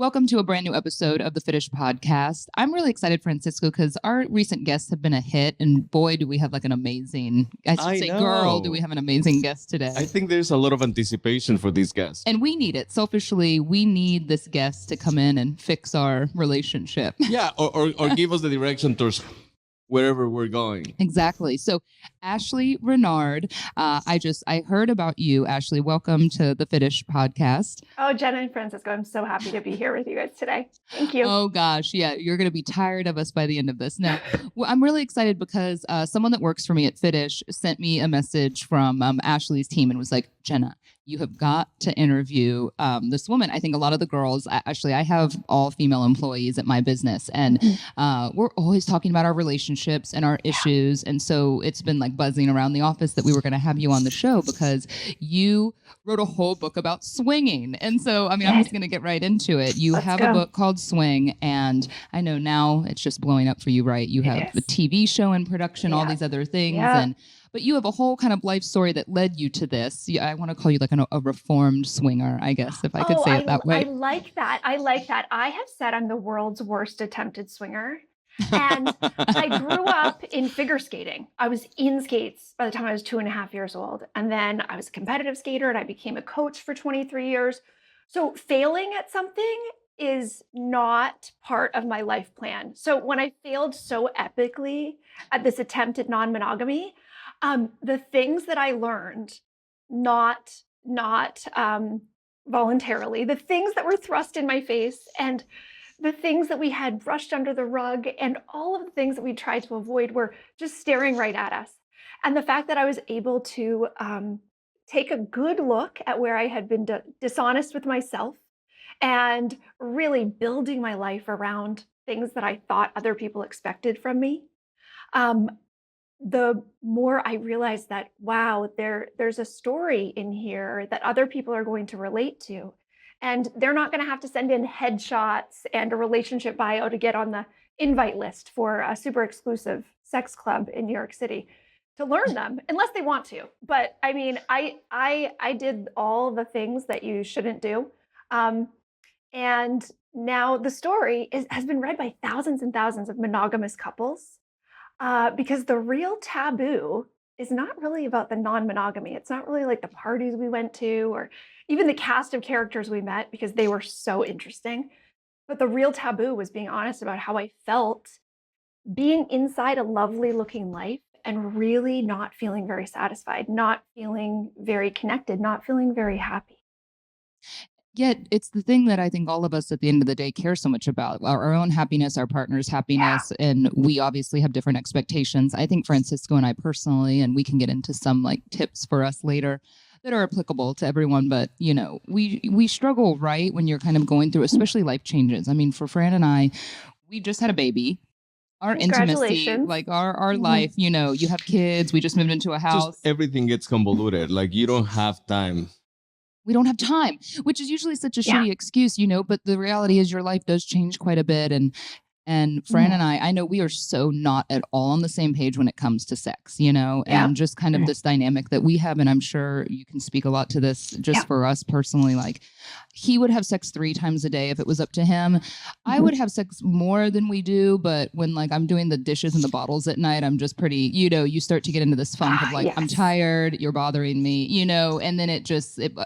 Welcome to a brand new episode of the Fitish podcast. I'm really excited, Francisco, because our recent guests have been a hit, and boy, do we have like an amazing, girl, do we have an amazing guest today. I think there's a lot of anticipation for these guests. And we need it. Selfishly, we need this guest to come in and fix our relationship. Yeah, or give us the direction towards wherever we're going. Exactly. So, Ashleigh Renard, I heard about you, Ashleigh. Welcome to the Fitish podcast. Oh, Jenna and Francisco, I'm so happy to be here with you guys today. Thank you. Oh gosh, yeah, you're going to be tired of us by the end of this. No, well, I'm really excited because someone that works for me at Fitish sent me a message from Ashleigh's team and was like, Jenna, you have got to interview this woman. I think a lot of the girls, actually, I have all female employees at my business, and we're always talking about our relationships and our issues. And so it's been like buzzing around the office that we were going to have you on the show because you wrote a whole book about swinging. And so, I mean, I'm just going to get right into it. You have a book called Swing, and I know now it's just blowing up for you, right? You have a TV show in production, all these other things. But you have a whole kind of life story that led you to this. I want to call you like a reformed swinger, I guess, if I could say it that way. I like that. I have said I'm the world's worst attempted swinger. And I grew up in figure skating. I was in skates by the time I was 2.5 years old. And then I was a competitive skater and I became a coach for 23 years. So failing at something is not part of my life plan. So when I failed so epically at this attempt at non-monogamy, the things that I learned, not voluntarily, the things that were thrust in my face and the things that we had brushed under the rug and all of the things that we tried to avoid were just staring right at us. And the fact that I was able to take a good look at where I had been dishonest with myself and really building my life around things that I thought other people expected from me, the more I realized that, wow, there's a story in here that other people are going to relate to. And they're not going to have to send in headshots and a relationship bio to get on the invite list for a super exclusive sex club in New York City to learn them, unless they want to. But I mean, I did all the things that you shouldn't do. And now the story has been read by thousands and thousands of monogamous couples. Because the real taboo is not really about the non-monogamy. It's not really like the parties we went to or even the cast of characters we met because they were so interesting. But the real taboo was being honest about how I felt being inside a lovely looking life and really not feeling very satisfied, not feeling very connected, not feeling very happy. Yet it's the thing that I think all of us at the end of the day care so much about, our own happiness, our partner's happiness. And we obviously have different expectations. I think Francisco and I personally, and we can get into some like tips for us later that are applicable to everyone. But, you know, we struggle, right, when you're kind of going through, especially life changes. I mean, for Fran and I, we just had a baby. Our intimacy, like our life, you know, you have kids, we just moved into a house. Just everything gets convoluted. Like you don't have time. We don't have time, which is usually such a shitty excuse, you know, but the reality is your life does change quite a bit. And Fran and I know we are so not at all on the same page when it comes to sex, you know, and just kind of this dynamic that we have. And I'm sure you can speak a lot to this just for us personally. Like he would have sex 3 times a day if it was up to him. I would have sex more than we do. But when like I'm doing the dishes and the bottles at night, I'm just pretty, you know, you start to get into this funk of like, I'm tired, you're bothering me, you know, and then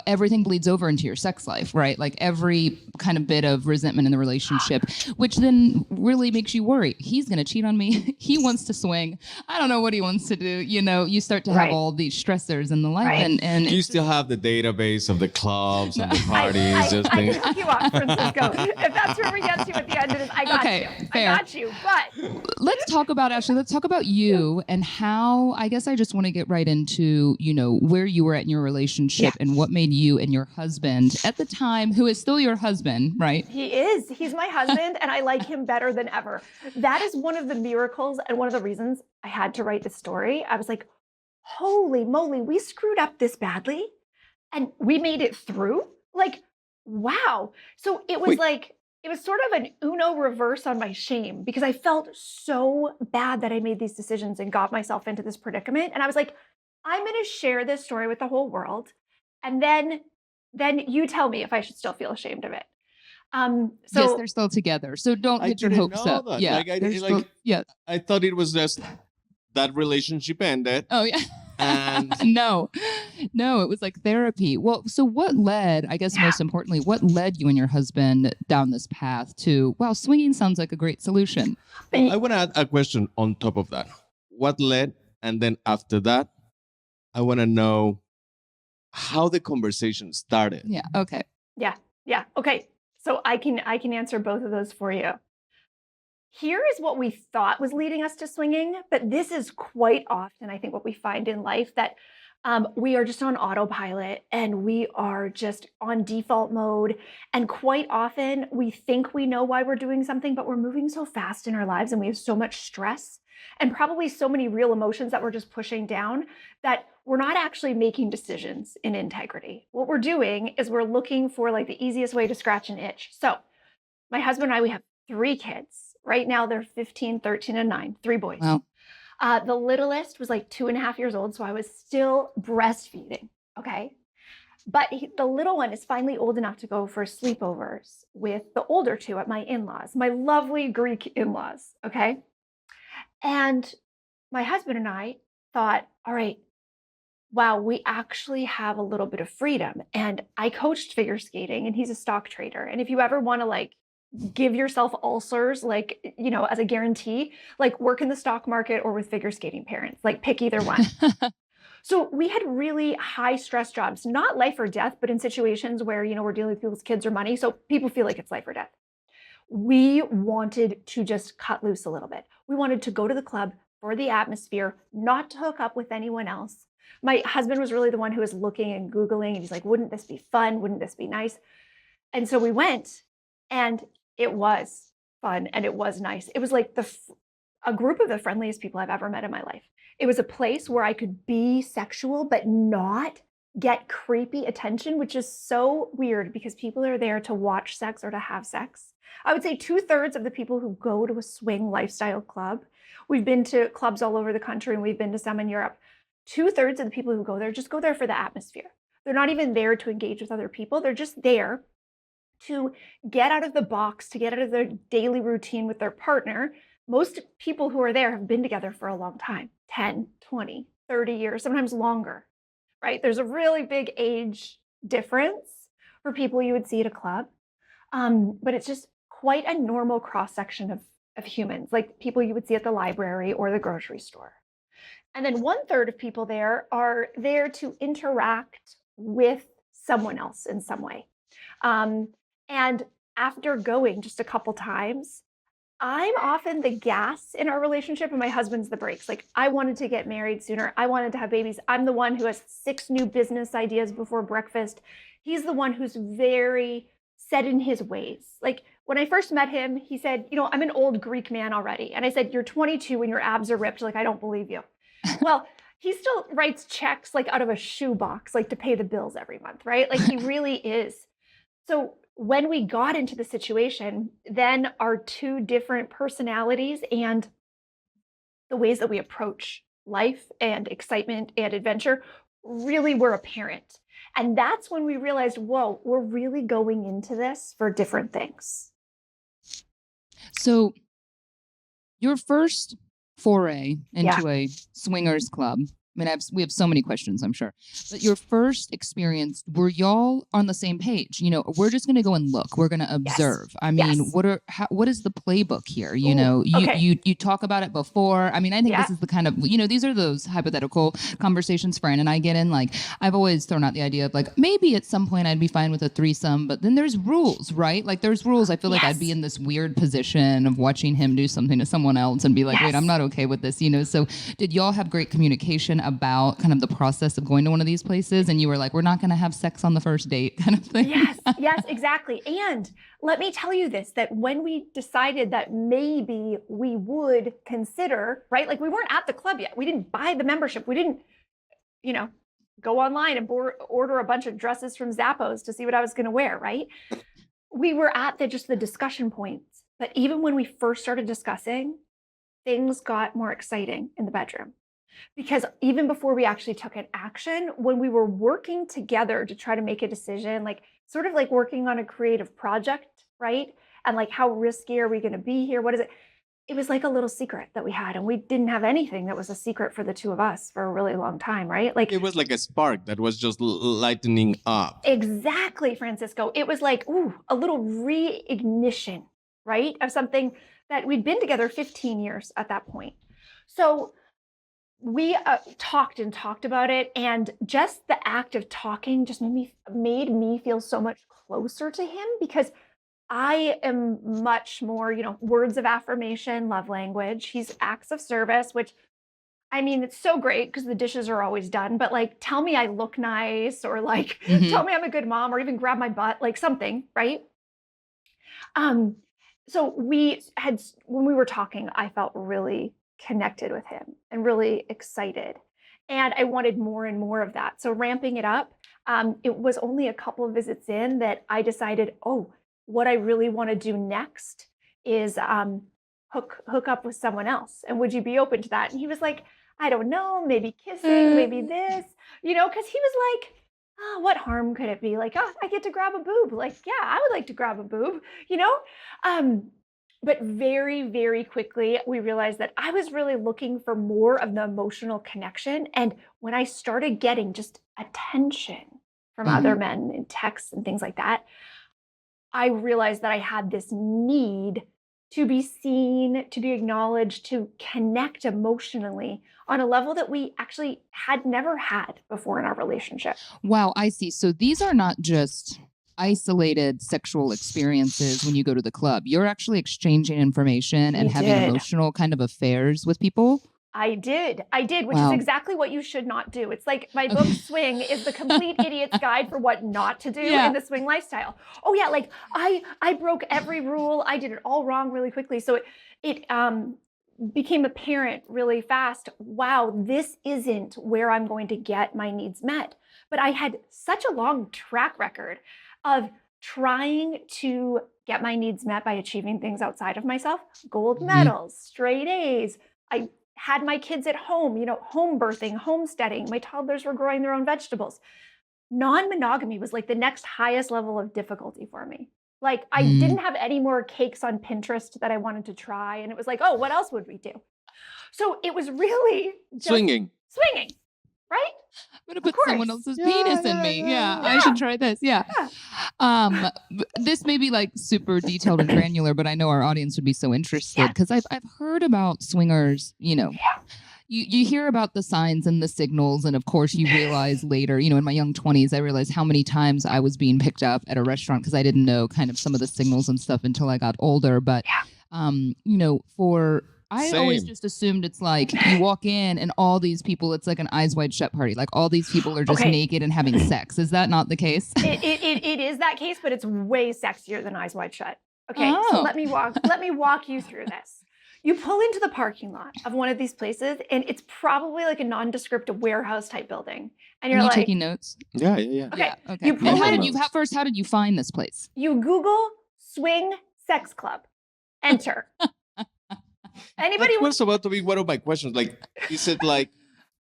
everything bleeds over into your sex life, right? Like every kind of bit of resentment in the relationship, which then really makes you worry. He's going to cheat on me. He wants to swing. I don't know what he wants to do. You know, you start to have all these stressors in the life. And you still have the database of the clubs and the parties. I can hook you up, Francisco. If that's where we get to at the end of this, I got you. Fair. I got you. But let's talk about, Ashleigh, let's talk about you and how, I guess I just want to get right into, you know, where you were at in your relationship and what made you and your husband at the time, who is still your husband, right? He is. He's my husband and I like him better than ever. That is one of the miracles and one of the reasons I had to write this story. I was like, holy moly, we screwed up this badly and we made it through. Like, wow. So it was it was sort of an Uno reverse on my shame because I felt so bad that I made these decisions and got myself into this predicament. And I was like, I'm going to share this story with the whole world. And then you tell me if I should still feel ashamed of it. Yes, So they're still together. So don't I get your didn't hopes know up. that. Yeah. Like, they're still, yeah. I thought it was just that relationship ended. Oh, yeah. And No, it was like therapy. Well, so what led, I guess most importantly, what led you and your husband down this path to, wow, swinging sounds like a great solution? well, I want to add a question on top of that. What led? And then after that, I want to know how the conversation started. Yeah. Okay. Yeah. Okay. So I can answer both of those for you. Here is what we thought was leading us to swinging, but this is quite often, I think, what we find in life, that we are just on autopilot and we are just on default mode. And quite often we think we know why we're doing something, but we're moving so fast in our lives and we have so much stress and probably so many real emotions that we're just pushing down that we're not actually making decisions in integrity. What we're doing is we're looking for like the easiest way to scratch an itch. So my husband and I, we have 3 kids. Right now they're 15, 13, and 9, 3 boys. Wow. The littlest was like 2.5 years old, so I was still breastfeeding, okay? But the little one is finally old enough to go for sleepovers with the older 2 at my in-laws, my lovely Greek in-laws, okay? And my husband and I thought, all right, wow, we actually have a little bit of freedom. And I coached figure skating and he's a stock trader. And if you ever want to like give yourself ulcers, like, you know, as a guarantee, like work in the stock market or with figure skating parents, like pick either one. So we had really high stress jobs, not life or death, but in situations where, you know, we're dealing with people's kids or money. So people feel like it's life or death. We wanted to just cut loose a little bit. We wanted to go to the club for the atmosphere, not to hook up with anyone else. My husband was really the one who was looking and Googling, and he's like, wouldn't this be fun? Wouldn't this be nice? And so we went, and it was fun and it was nice. It was like a group of the friendliest people I've ever met in my life. It was a place where I could be sexual, but not get creepy attention, which is so weird because people are there to watch sex or to have sex. I would say 2/3 of the people who go to a swing lifestyle club, we've been to clubs all over the country and we've been to some in Europe. 2/3 of the people who go there just go there for the atmosphere. They're not even there to engage with other people. They're just there to get out of the box, to get out of their daily routine with their partner. Most people who are there have been together for a long time, 10, 20, 30 years, sometimes longer, right? There's a really big age difference for people you would see at a club. But it's just quite a normal cross-section of humans, like people you would see at the library or the grocery store. And then 1/3 of people there are there to interact with someone else in some way. And after going just a couple times, I'm often the gas in our relationship and my husband's the brakes. Like I wanted to get married sooner. I wanted to have babies. I'm the one who has 6 new business ideas before breakfast. He's the one who's very set in his ways. Like when I first met him, he said, you know, I'm an old Greek man already. And I said, you're 22 and your abs are ripped. Like, I don't believe you. Well, he still writes checks like out of a shoebox, like to pay the bills every month, right? Like he really is. So when we got into the situation, then our 2 different personalities and the ways that we approach life and excitement and adventure really were apparent. And that's when we realized, whoa, we're really going into this for different things. So your first foray into a swingers club, I mean, we have so many questions, I'm sure. But your first experience, were y'all on the same page? You know, we're just going to go and look. We're going to observe. Yes. I mean, Yes. what is the playbook here? You Ooh, know, okay. you talk about it before. I mean, I think Yeah. this is the kind of, you know, these are those hypothetical conversations Fran and I get in. Like, I've always thrown out the idea of like, maybe at some point I'd be fine with a threesome, but then there's rules, right? Like there's rules. I feel like I'd be in this weird position of watching him do something to someone else and be like, wait, I'm not okay with this, you know? So did y'all have great communication about kind of the process of going to one of these places, and you were like, we're not going to have sex on the first date kind of thing? Yes, exactly. And let me tell you this, that when we decided that maybe we would consider, right? Like we weren't at the club yet. We didn't buy the membership. We didn't, you know, go online and order a bunch of dresses from Zappos to see what I was going to wear, right? We were at just the discussion points. But even when we first started discussing, things got more exciting in the bedroom. Because even before we actually took an action, when we were working together to try to make a decision, like sort of like working on a creative project, right? And like, how risky are we going to be here? What is it? It was like a little secret that we had, and we didn't have anything that was a secret for the two of us for a really long time, right? Like It was like a spark that was just lightening up. exactly, Francisco. It was like, ooh, a little reignition, right? Of something that we'd been together 15 years at that point. So we talked and talked about it, and just the act of talking just made me feel so much closer to him, because I am much more, words of affirmation, love language. He's acts of service, which, I mean, it's so great because the dishes are always done, but like, tell me I look nice, or like, tell me I'm a good mom, or even grab my butt, like something, right? So when we were talking, I felt really connected with him and really excited. And I wanted more and more of that. So ramping it up, it was only a couple of visits in that I decided, oh, what I really want to do next is hook up with someone else. And would you be open to that? And he was like, I don't know, maybe kissing, maybe this, because he was like, oh, what harm could it be? Like, oh, I get to grab a boob. Like, yeah, I would like to grab a boob, But very, very quickly, we realized that I was really looking for more of the emotional connection. And when I started getting just attention from other men in texts and things like that, I realized that I had this need to be seen, to be acknowledged, to connect emotionally on a level that we actually had never had before in our relationship. Wow, I see. So these are not just isolated sexual experiences when you go to the club. You're actually exchanging information and having emotional kind of affairs with people. I did, which is exactly what you should not do. It's like my book Swing is the complete idiot's guide for what not to do in the swing lifestyle. Oh yeah, like I broke every rule. I did it all wrong really quickly. So it became apparent really fast. Wow, this isn't where I'm going to get my needs met. But I had such a long track record of trying to get my needs met by achieving things outside of myself. Gold medals, straight A's. I had my kids at home, home birthing, homesteading. My toddlers were growing their own vegetables. Non-monogamy was like the next highest level of difficulty for me. Like I didn't have any more cakes on Pinterest that I wanted to try. And it was like, oh, what else would we do? So it was really just Swinging, right? I'm going to put someone else's penis in me. Yeah, I should try this. Yeah. This may be like super detailed and granular, but I know our audience would be so interested because I've heard about swingers, You hear about the signs and the signals, and of course you realize later, in my young 20s, I realized how many times I was being picked up at a restaurant because I didn't know kind of some of the signals and stuff until I got older. But, I always just assumed it's like you walk in and all these people, it's like an eyes wide shut party. Like all these people are just naked and having sex. Is that not the case? It is that case, but it's way sexier than eyes wide shut. Okay, so let me walk you through this. You pull into the parking lot of one of these places, and it's probably like a nondescript warehouse type building. And you're like taking notes. Yeah. Okay. You pull in. How did you find this place? You Google swing sex club, enter. Anybody? That was about to be one of my questions. Like, is it like,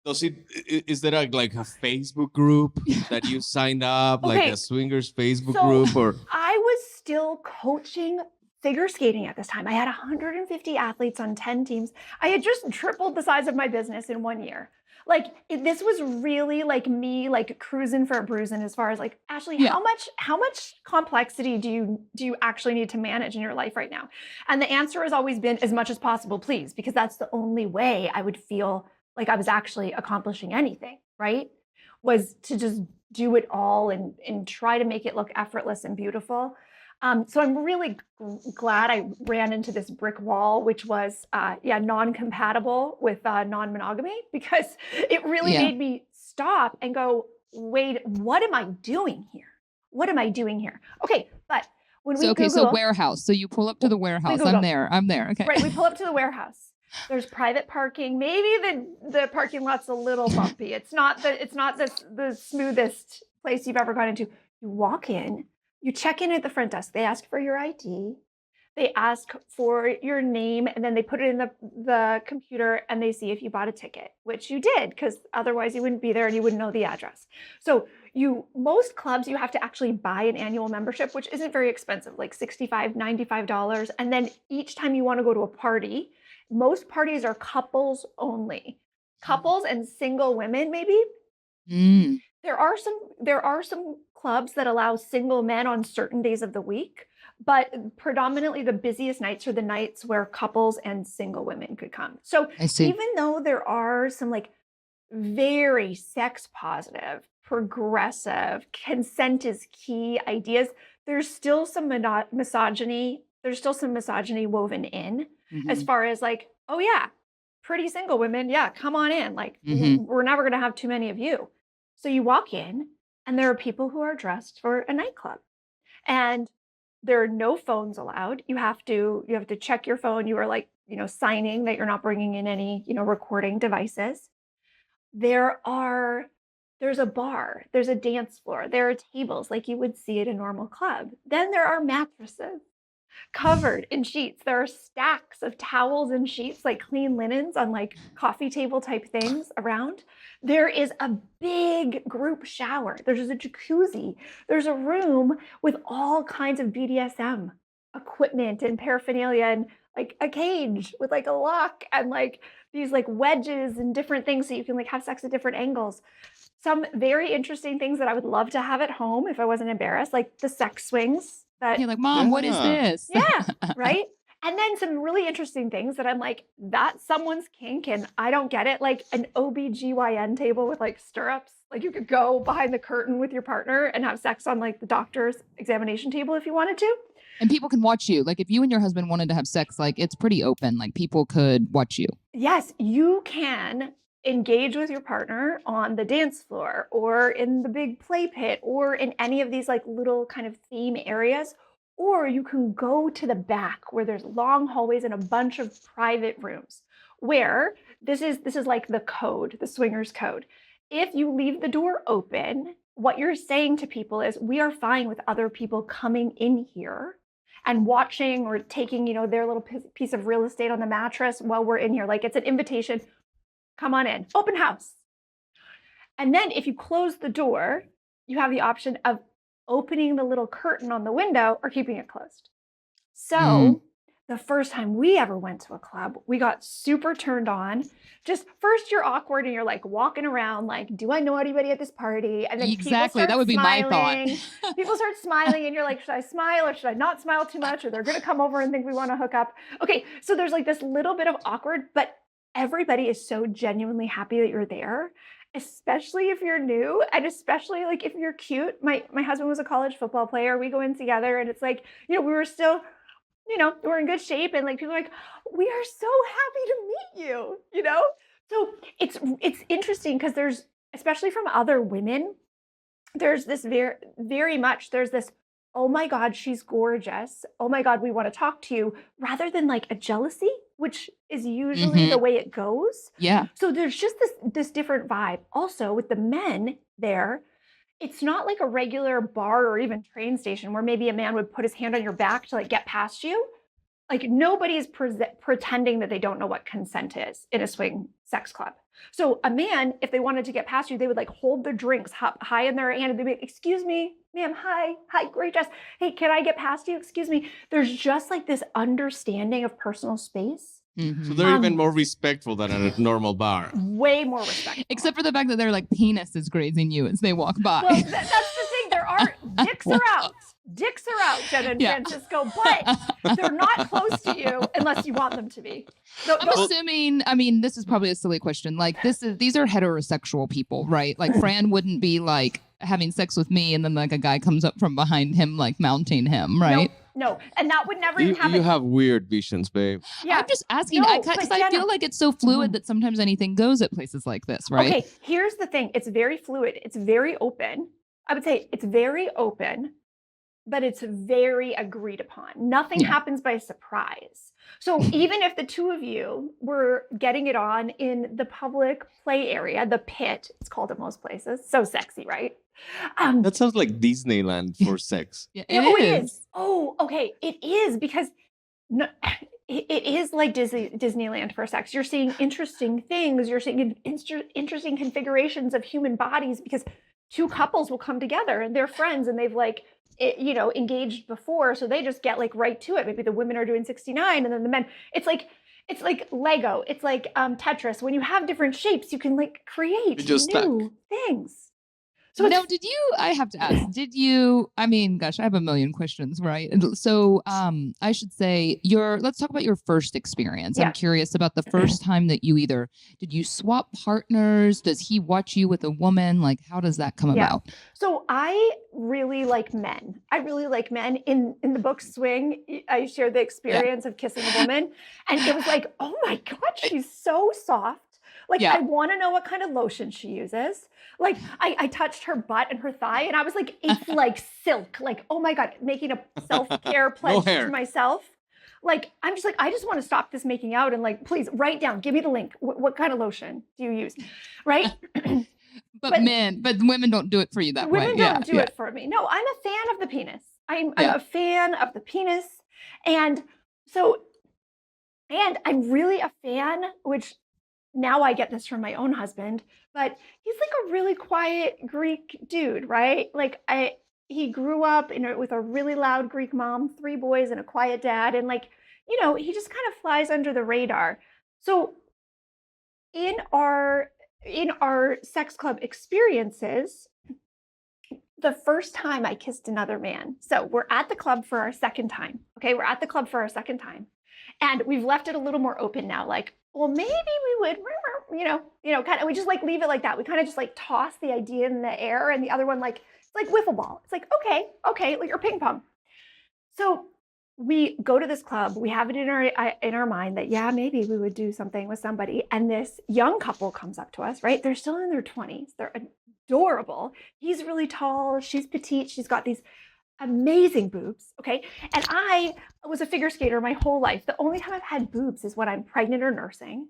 is there like a Facebook group that you signed up, like a swingers Facebook group, or? I was still coaching figure skating at this time. I had 150 athletes on 10 teams. I had just tripled the size of my business in 1 year. Like this was really like me, like cruising for a bruising as far as like, Ashleigh, how much complexity do you actually need to manage in your life right now? And the answer has always been as much as possible, please, because that's the only way I would feel like I was actually accomplishing anything, right? Was to just do it all and try to make it look effortless and beautiful. So I'm really glad I ran into this brick wall, which was, non-compatible with non-monogamy, because it really made me stop and go, wait, what am I doing here? Okay, but when we Google, so warehouse. So you pull up to the warehouse. I'm there. Okay. Right, we pull up to the warehouse. There's private parking. Maybe the parking lot's a little bumpy. It's not the smoothest place you've ever gone into. You walk in. You check in at the front desk. They ask for your ID. They ask for your name and then they put it in the computer and they see if you bought a ticket, which you did, because otherwise you wouldn't be there and you wouldn't know the address. So most clubs, you have to actually buy an annual membership, which isn't very expensive, like $65, $95. And then each time you want to go to a party, most parties are couples only. Couples and single women, maybe. Mm. There are some clubs that allow single men on certain days of the week, but predominantly the busiest nights are the nights where couples and single women could come. So I see. even though there are some like very sex positive, progressive, consent is key ideas, there's still some misogyny. There's still some misogyny woven in as far as like, oh yeah, pretty single women, yeah, come on in. Like we're never going to have too many of you. So you walk in and there are people who are dressed for a nightclub and there are no phones allowed. You have to check your phone. You are like, signing that you're not bringing in any, recording devices. There's a bar, there's a dance floor, there are tables like you would see at a normal club. Then there are mattresses covered in sheets. There are stacks of towels and sheets, like clean linens on like coffee table type things around. There is a big group shower. There's a jacuzzi. There's a room with all kinds of BDSM equipment and paraphernalia and like a cage with like a lock and like these like wedges and different things so you can like have sex at different angles. Some very interesting things that I would love to have at home if I wasn't embarrassed, like the sex swings. You're like, Mom, what is this? Yeah, right? And then some really interesting things that I'm like, that's someone's kink and I don't get it. Like an OBGYN table with like stirrups. Like you could go behind the curtain with your partner and have sex on like the doctor's examination table if you wanted to. And people can watch you. Like if you and your husband wanted to have sex, like it's pretty open. Like people could watch you. Yes, you can engage with your partner on the dance floor or in the big play pit or in any of these like little kind of theme areas, or you can go to the back where there's long hallways and a bunch of private rooms where this is like the code, the swingers code. If you leave the door open, what you're saying to people is we are fine with other people coming in here and watching or taking, their little piece of real estate on the mattress while we're in here. Like it's an invitation. Come on in, open house. And then if you close the door, you have the option of opening the little curtain on the window or keeping it closed. So the first time we ever went to a club, we got super turned on. Just first you're awkward and you're like walking around like, do I know anybody at this party? And then exactly, that would be smiling. my thought. People start smiling and you're like, should I smile or should I not smile too much? Or they're going to come over and think we want to hook up. Okay, so there's like this little bit of awkward, but everybody is so genuinely happy that you're there, especially if you're new and especially like if you're cute. My husband was a college football player. We go in together and it's like, we were still, we're in good shape and like people are like, we are so happy to meet you, So it's interesting because there's, especially from other women, there's this very much, there's this, oh my God, she's gorgeous. Oh my God, we want to talk to you, rather than like a jealousy, which is usually the way it goes. Yeah. So there's just this different vibe. Also with the men there, it's not like a regular bar or even train station where maybe a man would put his hand on your back to like get past you. Like nobody's pretending that they don't know what consent is in a swing sex club. So a man, if they wanted to get past you, they would like hold their drinks high in their hand and they'd be like, excuse me, ma'am, hi, great dress. Hey, can I get past you? Excuse me. There's just like this understanding of personal space. So they're even more respectful than at a normal bar. Way more respectful. Except for the fact that their like penis is grazing you as they walk by. Well, that's the thing. There are dicks are out. Dicks are out, Jenna and Francisco, but they're not close to you unless you want them to be. I'm assuming, I mean, this is probably a silly question. Like these are heterosexual people, right? Like Fran wouldn't be like having sex with me and then like a guy comes up from behind him, like mounting him, right? No. And that would never even happen. You have weird visions, babe. Yeah. I'm just asking because I feel like it's so fluid that sometimes anything goes at places like this, right? Okay, here's the thing. It's very fluid. It's very open. I would say it's very open, but it's very agreed upon. Nothing happens by surprise. So even if the two of you were getting it on in the public play area, the pit, it's called at most places. So sexy, right? That sounds like Disneyland for sex. Yeah, it is. Oh, okay. It is because no, it is like Disneyland for sex. You're seeing interesting things. You're seeing interesting configurations of human bodies because two couples will come together and they're friends and they've like, engaged before. So they just get like right to it. Maybe the women are doing 69 and then the men, it's like Lego. It's like Tetris. When you have different shapes, you can like create new things. So now, I have to ask, I mean, gosh, I have a million questions, right? And so I should say let's talk about your first experience. Yeah. I'm curious about the first time that did you swap partners? Does he watch you with a woman? Like, how does that come about? So I really like men. In the book Swing, I shared the experience of kissing a woman and it was like, oh my God, she's so soft. Like, I want to know what kind of lotion she uses. Like, I touched her butt and her thigh, and I was like, it's like silk. Like, oh my God, making a self-care pledge to myself. Like, I'm just like, I just want to stop this making out and like, please write down, give me the link. What kind of lotion do you use? Right? but women don't do it for you that way. Women don't do it for me. No, I'm a fan of the penis. I'm a fan of the penis. And I'm really a fan, which now I get this from my own husband, but he's like a really quiet Greek dude, right? Like he grew up with a really loud Greek mom, 3 boys and a quiet dad. And like, he just kind of flies under the radar. So in our sex club experiences, the first time I kissed another man. So we're at the club for our second time. Okay. We're at the club for our second time. And we've left it a little more open now. Like, well, maybe we would, kind of, we just like leave it like that. We kind of just like toss the idea in the air and the other one, like, it's like wiffle ball. It's like, okay, like or ping pong. So we go to this club. We have it in our mind that, maybe we would do something with somebody. And this young couple comes up to us, right? They're still in their 20s. They're adorable. He's really tall. She's petite. She's got these amazing boobs. Okay. And I was a figure skater my whole life. The only time I've had boobs is when I'm pregnant or nursing.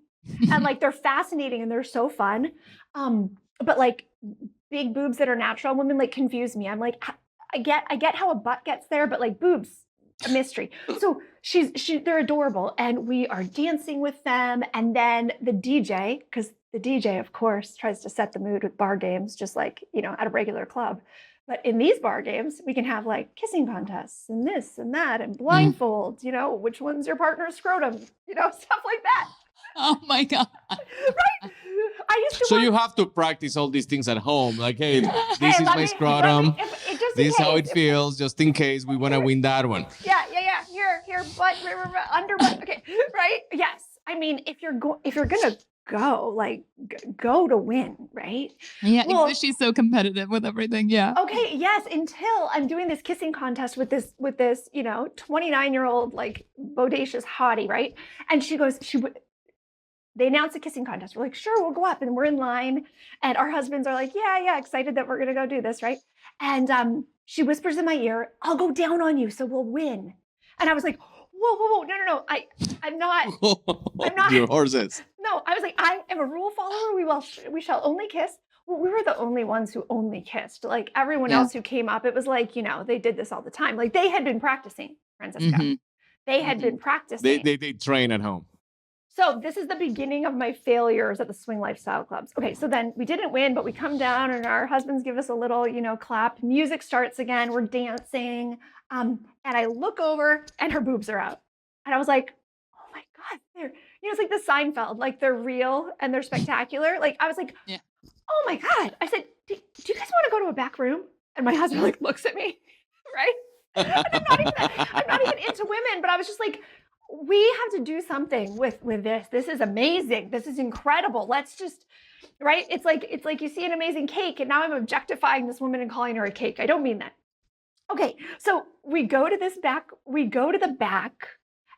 And like, they're fascinating and they're so fun. But like big boobs that are natural women like confuse me. I'm like, I get how a butt gets there, but like boobs, a mystery. So they're adorable. And we are dancing with them. And then the DJ, because the DJ, of course, tries to set the mood with bar games, just like, at a regular club. But in these bar games, we can have like kissing contests and this and that and blindfolds, which one's your partner's scrotum, stuff like that. Oh my God. Right? So you have to practice all these things at home. Like, hey, this is my scrotum. This is how it feels, just in case we want to win that one. Yeah. Here, butt, under butt. Okay, right? Yes. I mean, if you're gonna go, like, go to win, right? Yeah, well, she's so competitive with everything. Yeah. Okay. Yes. Until I'm doing this kissing contest with this 29-year-old like bodacious hottie, right? And they announced a kissing contest. We're like, sure, we'll go up, and we're in line, and our husbands are like, yeah, excited that we're gonna go do this, right? And she whispers in my ear, "I'll go down on you, so we'll win." And I was like, whoa, no, I'm not. I'm not. Your horses. No, I was like, I am a rule follower. We shall only kiss. Well, we were the only ones who only kissed. Like everyone else who came up, it was like, they did this all the time. Like they had been practicing, Francesca. Mm-hmm. They had been practicing. They train at home. So this is the beginning of my failures at the swing lifestyle clubs. Okay, so then we didn't win, but we come down and our husbands give us a little, clap. Music starts again. We're dancing. And I look over and her boobs are out. And I was like, oh my God, it's like the Seinfeld, like they're real and they're spectacular. Like I was like, oh my God. I said, do you guys want to go to a back room? And my husband like looks at me, right? And I'm not even into women, but I was just like, we have to do something with this. This is amazing. This is incredible. Let's just, right? It's like you see an amazing cake and now I'm objectifying this woman and calling her a cake. I don't mean that. Okay, so we go to the back.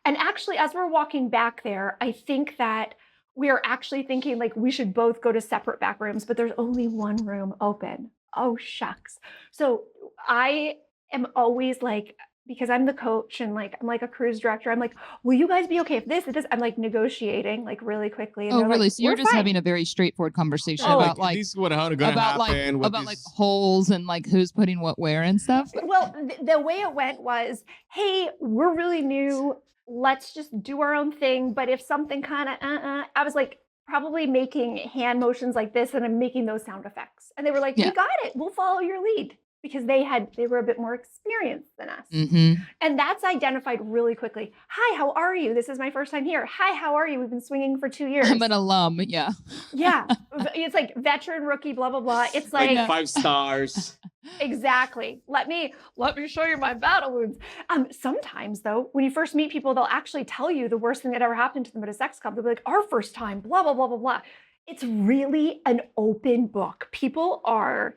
And actually, as we're walking back there, I think that we are actually thinking like we should both go to separate back rooms, but there's only one room open. Oh, shucks. So I am always like, because I'm the coach and like I'm like a cruise director, I'm like, will you guys be okay if this? I'm like negotiating like really quickly. And really? Like, so you're just fine. Having a very straightfortable conversation about like this is what going to happen. About like holes and like who's putting what where and stuff. Well, the way it went was, hey, we're really new. let's just do our own thing. But if something kind of, I was like probably making hand motions like this and I'm making those sound effects. And they were like, Yeah. you got it. We'll follow your lead because they were a bit more experienced than us. Mm-hmm. And that's identified really quickly. Hi, how are you? This is my first time here. Hi, how are you? We've been swinging for 2 years. I'm an alum. Yeah. Yeah. It's like veteran, rookie, blah, blah, blah. It's like, Like 5 stars. exactly. Let me show you my battle wounds. Sometimes though, when you first meet people, they'll actually tell you the worst thing that ever happened to them at a sex club. They'll be like, our first time, blah, blah, blah, blah, blah. It's really an open book. People are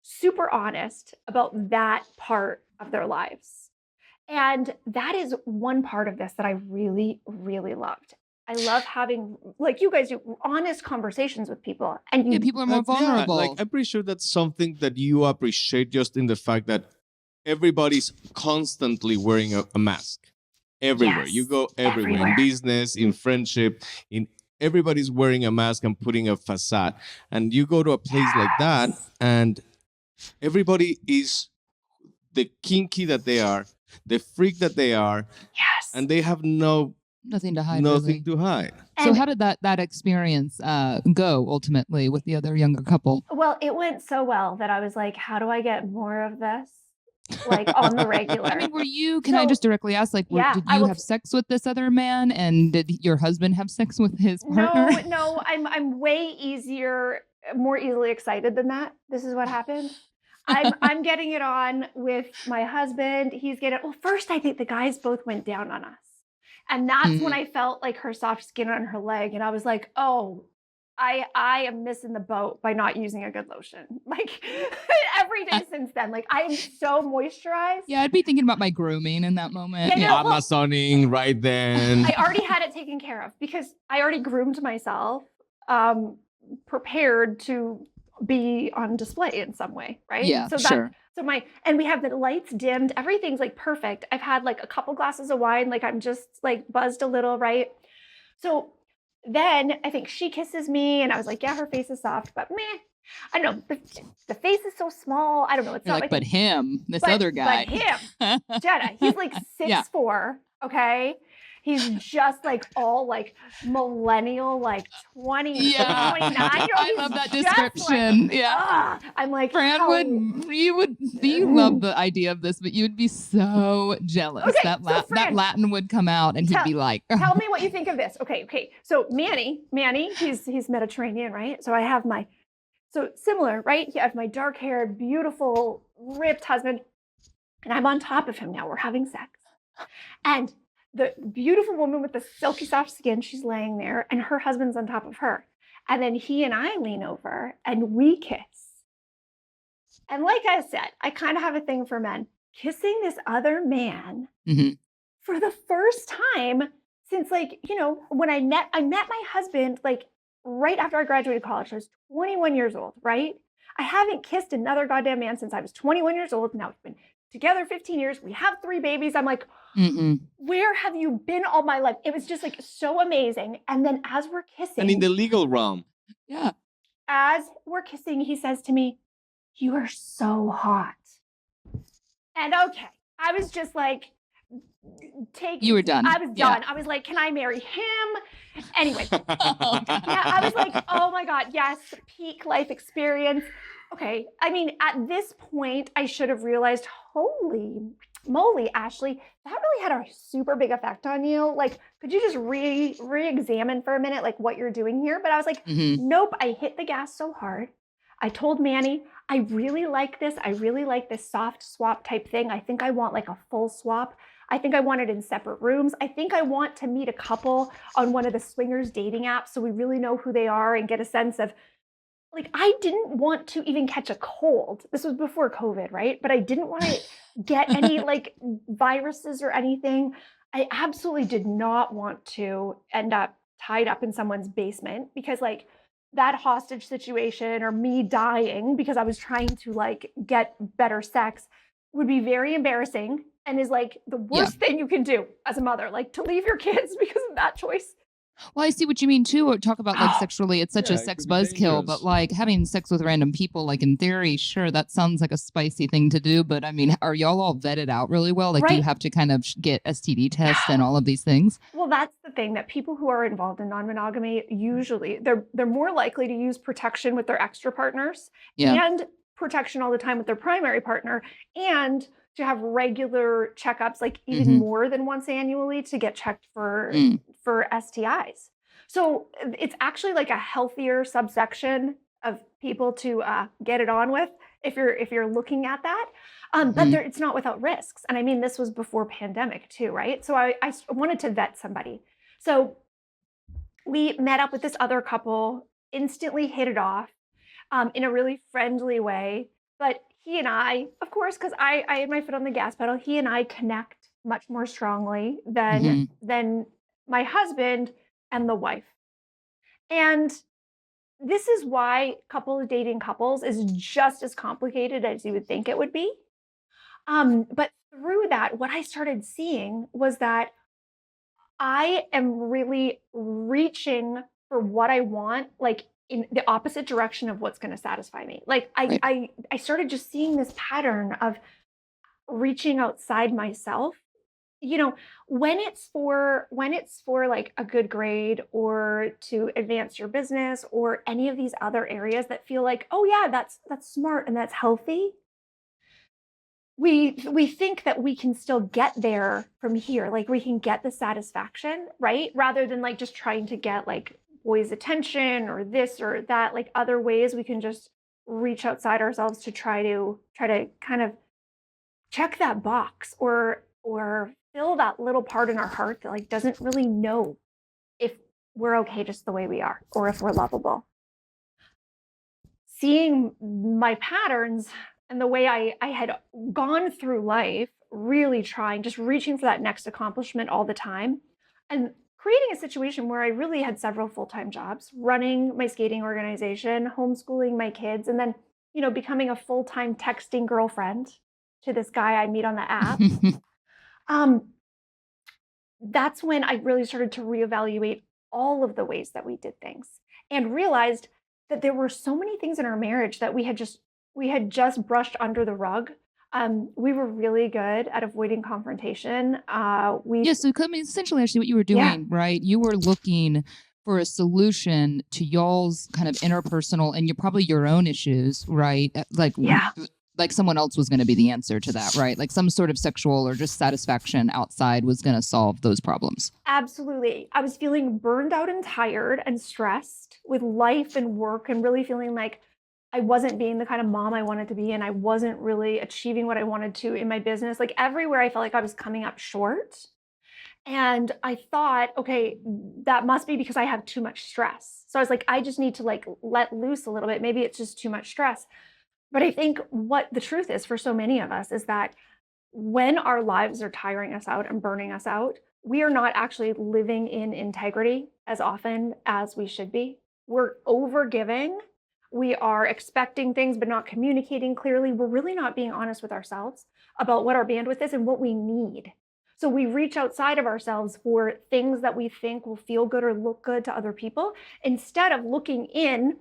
super honest about that part of their lives. And that is one part of this that I really, really loved. I love having, like you guys do, honest conversations with people. And you, People are more vulnerable. Yeah, like I'm pretty sure that's something that you appreciate just in the fact that everybody's constantly wearing a mask. Everywhere. Yes, You go everywhere. everywhere. In business, in friendship, everybody's wearing a mask and putting a facade. And you go to a place like that and everybody is the kinky that they are, the freak that they are, yes. and they have nothing to hide. Really. nothing to hide. So And- how did that experience go ultimately with the other younger couple? Well, it went so well that I was like, how do I get more of this? Like on the regular. I mean, can I So- just directly ask, like, Yeah, did I you will have sex with this other man, and did your husband have sex with his partner? No, I'm way more easily excited than that. This is what happened. I'm getting it on with my husband. He's getting, well, first I think the guys both went down on us. And that's when I felt like her soft skin on her leg. And I was like, oh, I am missing the boat by not using a good lotion. Like every day since then, like I am so moisturized. Yeah, I'd be thinking about my grooming in that moment. Yeah, Yeah. no, well- Amazoning right then. I already had it taken care of because I already groomed myself, prepared to be on display in some way, right? Yeah, So sure. and we have the lights dimmed. Everything's like perfect. I've had like a couple glasses of wine. Like I'm just like buzzed a little, right? So then I think she kisses me and I was like, yeah, her face is soft, but meh. I don't know. The face is so small. I don't know. It's You're not like, like but him, this other guy. But him, Jenna, he's like 6'4", okay? He's just like all like millennial, like 20, Yeah. 29. I love that He's just like, description. Yeah. I'm like, Fran how- you love the idea of this, but you would be so jealous. Okay, that so Fran, that Latin would come out and he'd tell- be like, Tell me what you think of this. Okay. So Manny, he's Mediterranean, right? So I have so similar, right? I have my dark-haired, beautiful, ripped husband, and I'm on top of him now. We're having sex. And the beautiful woman with the silky soft skin, she's laying there, and her husband's on top of her. And then he and I lean over and we kiss. And like I said, I kind of have a thing for men. Kissing this other man Mhm. for the first time since when I met my husband like right after I graduated college. I was 21 years old, right? I haven't kissed another goddamn man since I was 21 years old. Now we've been together 15 years. We have 3 babies. I'm like, where have you been all my life? It was just like so amazing. And then as we're kissing, And in the legal realm. Yeah. as we're kissing, he says to me, you are so hot. And okay, I was just like, You were done. I was Yeah. done. I was like, can I marry him? Anyway, Oh, God. yeah, I was like, oh my God, yes, peak life experience. Okay, I mean, at this point, I should have realized, holy moly, Ashleigh, that really had a super big effect on you. Like, could you just re-examine for a minute, like what you're doing here? But I was like, Mhm. nope, I hit the gas so hard. I told Manny, I really like this. I really like this soft swap type thing. I think I want like a full swap. I think I want it in separate rooms. I think I want to meet a couple on one of the swingers dating apps so we really know who they are and get a sense of, like, I didn't want to even catch a cold. This was before COVID, right? But I didn't want to get any like viruses or anything. I absolutely did not want to end up tied up in someone's basement because like that hostage situation or me dying because I was trying to like get better sex would be very embarrassing and is like the worst thing you can do as a mother, like to leave your kids because of that choice. Well, I see what you mean too. Or talk about like sexually, it's such a Yeah, it sex could be buzzkill, dangerous. but like having sex with random people, like in theory, sure, that sounds like a spicy thing to do. But I mean, are y'all all vetted out really well? Like, do you Right. have to kind of get STD tests and all of these things? Well, that's the thing, that people who are involved in non-monogamy, usually they're more likely to use protection with their extra partners Yeah. and protection all the time with their primary partner, and to have regular checkups, like even Mhm. more than once annually, to get checked Mm. for STIs. So it's actually like a healthier subsection of people to get it on with if you're looking at that. But Mhm. it's not without risks. And I mean, this was before pandemic too, right? So I wanted to vet somebody. So we met up with this other couple, instantly hit it off in a really friendly way. But he and I, of course, because I had my foot on the gas pedal, he and I connect much more strongly Mhm. than my husband and the wife. And this is why dating couples is just as complicated as you would think it would be. But through that, what I started seeing was that I am really reaching for what I want, like in the opposite direction of what's going to satisfy me. Like Right. I started just seeing this pattern of reaching outside myself. You know, when it's for like a good grade or to advance your business or any of these other areas that feel like, oh yeah, that's smart and that's healthy, we think that we can still get there from here, like we can get the satisfaction, right, rather than like just trying to get like boys attention or this or that, like other ways we can just reach outside ourselves to try to kind of check that box or fill that little part in our heart that like doesn't really know if we're okay just the way we are or if we're lovable. Seeing my patterns and the way I had gone through life, really trying, just reaching for that next accomplishment all the time, and creating a situation where I really had several full time jobs, running my skating organization, homeschooling my kids, and then, becoming a full time texting girlfriend to this guy I meet on the app. Um, that's when I really started to reevaluate all of the ways that we did things and realized that there were so many things in our marriage that we had just brushed under the rug. We were really good at avoiding confrontation. Yeah, so I mean, essentially, actually, what you were Yeah, doing, right? You were looking for a solution to y'all's kind of interpersonal and probably your own issues, right? yeah, Like someone else was going to be the answer to that, right? Like some sort of sexual or just satisfaction outside was going to solve those problems. absolutely. I was feeling burned out and tired and stressed with life and work, and really feeling like I wasn't being the kind of mom I wanted to be, and I wasn't really achieving what I wanted to in my business. Like everywhere, I felt like I was coming up short. And I thought, okay, that must be because I have too much stress. So I was like, I just need to like let loose a little bit. Maybe it's just too much stress. But I think what the truth is for so many of us is that when our lives are tiring us out and burning us out, we are not actually living in integrity as often as we should be. We're over giving. We are expecting things, but not communicating clearly. We're really not being honest with ourselves about what our bandwidth is and what we need. So we reach outside of ourselves for things that we think will feel good or look good to other people instead of looking in,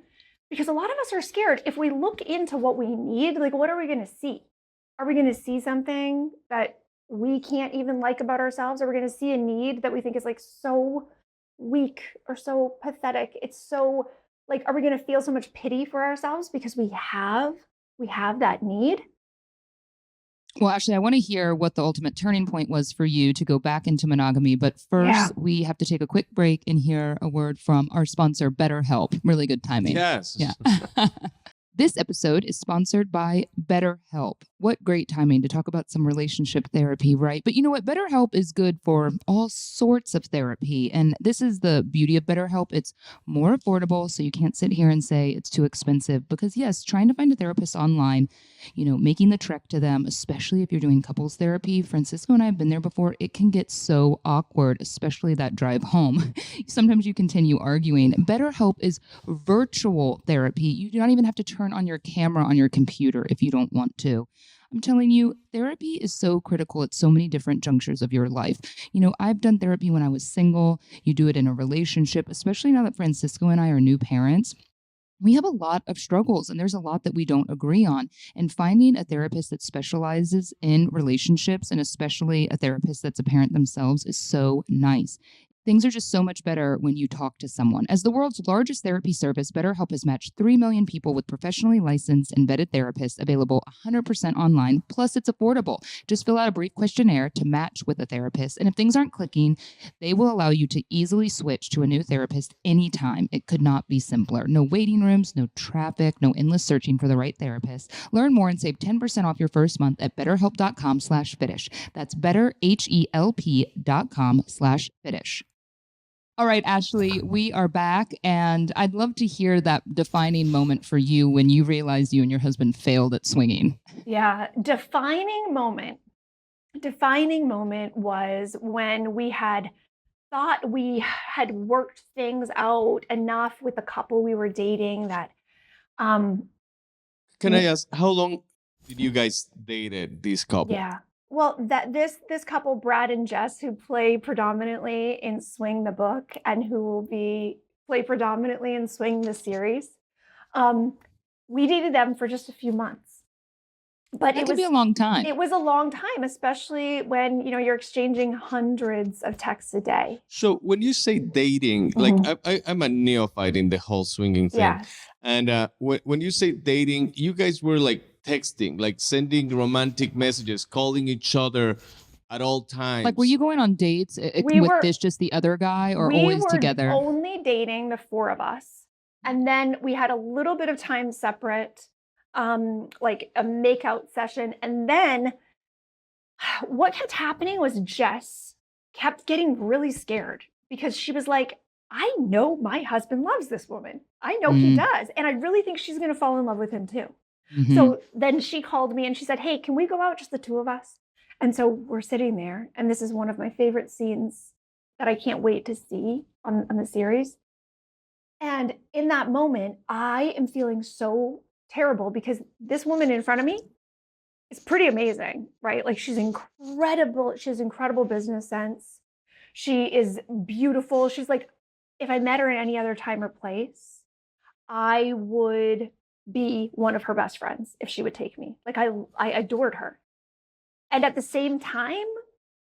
because a lot of us are scared. If we look into what we need, like what are we going to see? Are we going to see something that we can't even like about ourselves? Are we going to see a need that we think is like so weak or so pathetic? It's so like, are we going to feel so much pity for ourselves because we have that need? Well, actually, I want to hear what the ultimate turning point was for you to go back into monogamy. But Yeah. first, we have to take a quick break and hear a word from our sponsor, BetterHelp. Really good timing. Yes. Yeah. This episode is sponsored by BetterHelp. What great timing to talk about some relationship therapy, right? But you know what? BetterHelp is good for all sorts of therapy. And this is the beauty of BetterHelp. It's more affordable, so you can't sit here and say it's too expensive. Because yes, trying to find a therapist online, making the trek to them, especially if you're doing couples therapy, Francisco and I have been there before, it can get so awkward, especially that drive home. Sometimes you continue arguing. BetterHelp is virtual therapy. You do not even have to turn turn on your camera on your computer if you don't want to. I'm telling you, therapy is so critical at so many different junctures of your life. I've done therapy when I was single. You do it in a relationship, especially now that Francisco and I are new parents. We have a lot of struggles and there's a lot that we don't agree on. And finding a therapist that specializes in relationships, and especially a therapist that's a parent themselves, is so nice. Things are just so much better when you talk to someone. As the world's largest therapy service, BetterHelp has matched 3 million people with professionally licensed and vetted therapists, available 100% online. Plus, it's affordable. Just fill out a brief questionnaire to match with a therapist. And if things aren't clicking, they will allow you to easily switch to a new therapist anytime. It could not be simpler. No waiting rooms, no traffic, no endless searching for the right therapist. Learn more and save 10% off your first month at betterhelp.com/Fitish. That's betterhelp.com/Fitish. All right, Ashleigh, we are back, and I'd love to hear that defining moment for you when you realized you and your husband failed at swinging. Yeah, defining moment was when we had thought we had worked things out enough with the couple we were dating that Can I ask, how long did you guys dated this couple? yeah. Well, that this couple, Brad and Jess, who play predominantly in Swing the book and who will play predominantly in Swing the series, we dated them for just a few months. But That could be a long time. It was a long time, especially when you're exchanging hundreds of texts a day. So when you say dating, like I'm a neophyte in the whole swinging thing. Yes. And when you say dating, you guys were like texting, like sending romantic messages, calling each other at all times. Like, were you going on dates with Fitsh, just the other guy, or always together? We were only dating, the four of us. And then we had a little bit of time separate, like a make-out session. And then what kept happening was Jess kept getting really scared because she was like, I know my husband loves this woman. I know he does. And I really think she's going to fall in love with him too. Mm-hmm. So then she called me and she said, hey, can we go out, just the two of us? And so we're sitting there, and this is one of my favorite scenes that I can't wait to see on the series. And in that moment, I am feeling so terrible because this woman in front of me is pretty amazing, right? Like, she's incredible. She has incredible business sense. She is beautiful. She's like, if I met her in any other time or place, I would be one of her best friends if she would take me. Like, I adored her. And at the same time,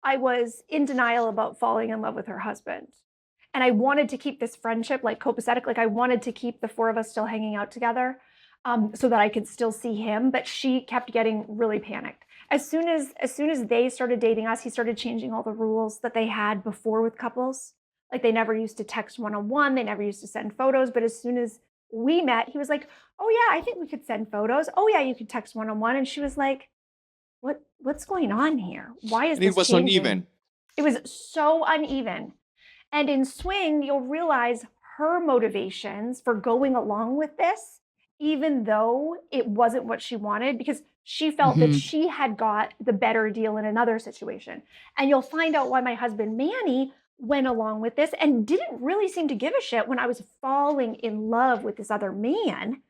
I was in denial about falling in love with her husband. And I wanted to keep this friendship like copacetic. Like, I wanted to keep the four of us still hanging out together so that I could still see him. But she kept getting really panicked. As soon as they started dating us, he started changing all the rules that they had before with couples. Like, they never used to text one-on-one. They never used to send photos. But as soon as we met, he was like, oh yeah, I think we could send photos. Oh yeah, you could text one-on-one. And she was like, what's going on here? Why is this It was changing? uneven. It was so uneven. And in Swing, you'll realize her motivations for going along with this, even though it wasn't what she wanted, because she felt that she had got the better deal in another situation. And you'll find out why my husband, Manny, went along with this and didn't really seem to give a shit when I was falling in love with this other man,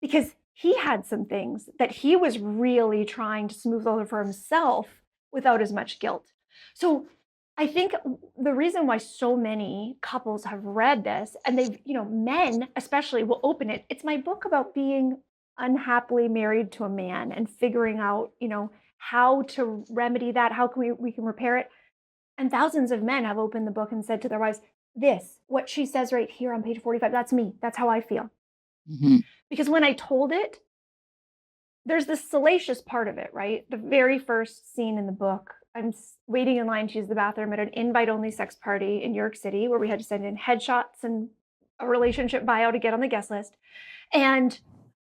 because he had some things that he was really trying to smooth over for himself without as much guilt. So I think the reason why so many couples have read this, and they've, men especially will open it. It's my book about being unhappily married to a man and figuring out, how to remedy that, how can we can repair it. And thousands of men have opened the book and said to their wives, what she says right here on page 45, that's me. That's how I feel. Mm-hmm. Because when I told it, there's this salacious part of it, right? The very first scene in the book, I'm waiting in line to use the bathroom at an invite-only sex party in New York City where we had to send in headshots and a relationship bio to get on the guest list. And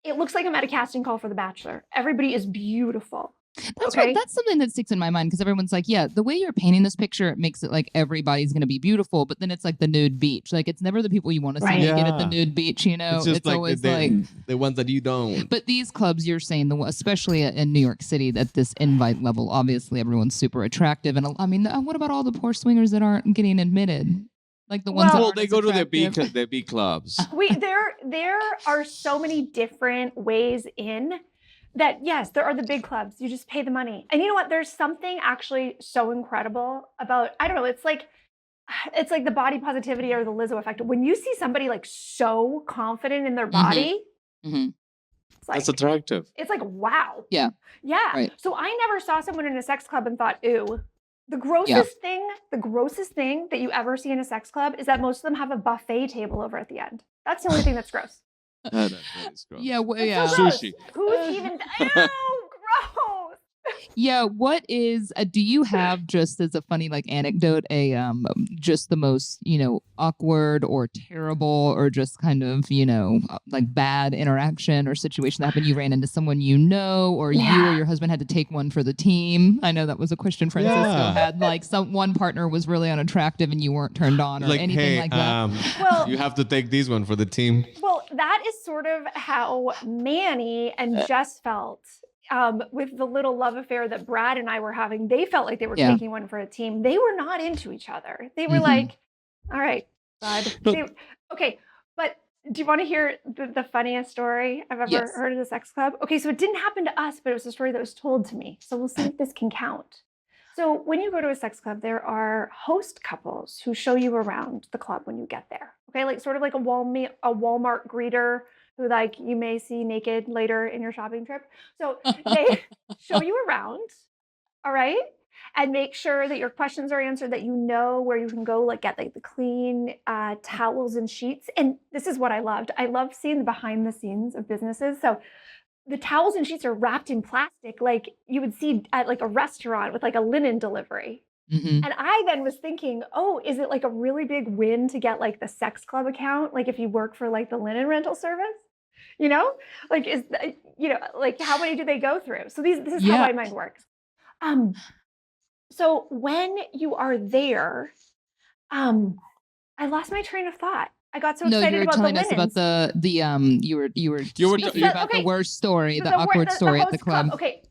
it looks like I'm at a casting call for The Bachelor. Everybody is beautiful. That's something that sticks in my mind, because everyone's like, yeah, the way you're painting this picture, it makes it like everybody's going to be beautiful, but then it's like the nude beach. Like, it's never the people you want to see naked at the nude beach, It's just always the ones that you don't. But these clubs, you're saying, especially in New York City, at this invite level, obviously everyone's super attractive. And I mean, what about all the poor swingers that aren't getting admitted? Like the ones that Well, aren't they as go to attractive? the B clubs. There are so many different ways in that. Yes, there are the big clubs. You just pay the money. And you know what? There's something actually so incredible about, I don't know, it's like the body positivity or the Lizzo effect. When you see somebody like so confident in their body, Mhm. it's like, That's attractive. it's like, wow. Yeah. Yeah. Right. So I never saw someone in a sex club and thought, ooh. The grossest thing that you ever see in a sex club is that most of them have a buffet table over at the end. That's the only thing that's gross. That is gross. Yeah, It's so gross. Sushi. Who's even? Ew, gross. Yeah, what is do you have, just as a funny like anecdote, a just the most, awkward or terrible or just kind of, like bad interaction or situation that happened? You ran into someone or you or your husband had to take one for the team. I know that was a question Francisco had, like one partner was really unattractive and you weren't turned on or Like, anything hey, like that. Well, you have to take this one for the team. Well, that is sort of how Manny and Jess felt. With the little love affair that Brad and I were having. They felt like they were taking one for a team. They were not into each other. They were like, all right, bud. Okay, but do you want to hear the funniest story I've ever heard of the sex club? Okay, so it didn't happen to us, but it was a story that was told to me. So we'll see if this can count. So when you go to a sex club, there are host couples who show you around the club when you get there. Okay, like sort of like a Walmart greeter who like you may see naked later in your shopping trip. So they show you around, all right? And make sure that your questions are answered, that you know where you can go, like get like the clean towels and sheets. And this is what I loved. I loved seeing the behind the scenes of businesses. So the towels and sheets are wrapped in plastic like you would see at like a restaurant with like a linen delivery. And I then was thinking, oh, is it like a really big win to get like the sex club account? Like if you work for like the linen rental service, like like how many do they go through? So this is how my mind works. So when you are there, I lost my train of thought. I got so excited about the linens. No, you were telling us about you were speaking about the worst story, the awkward story at the club. Okay.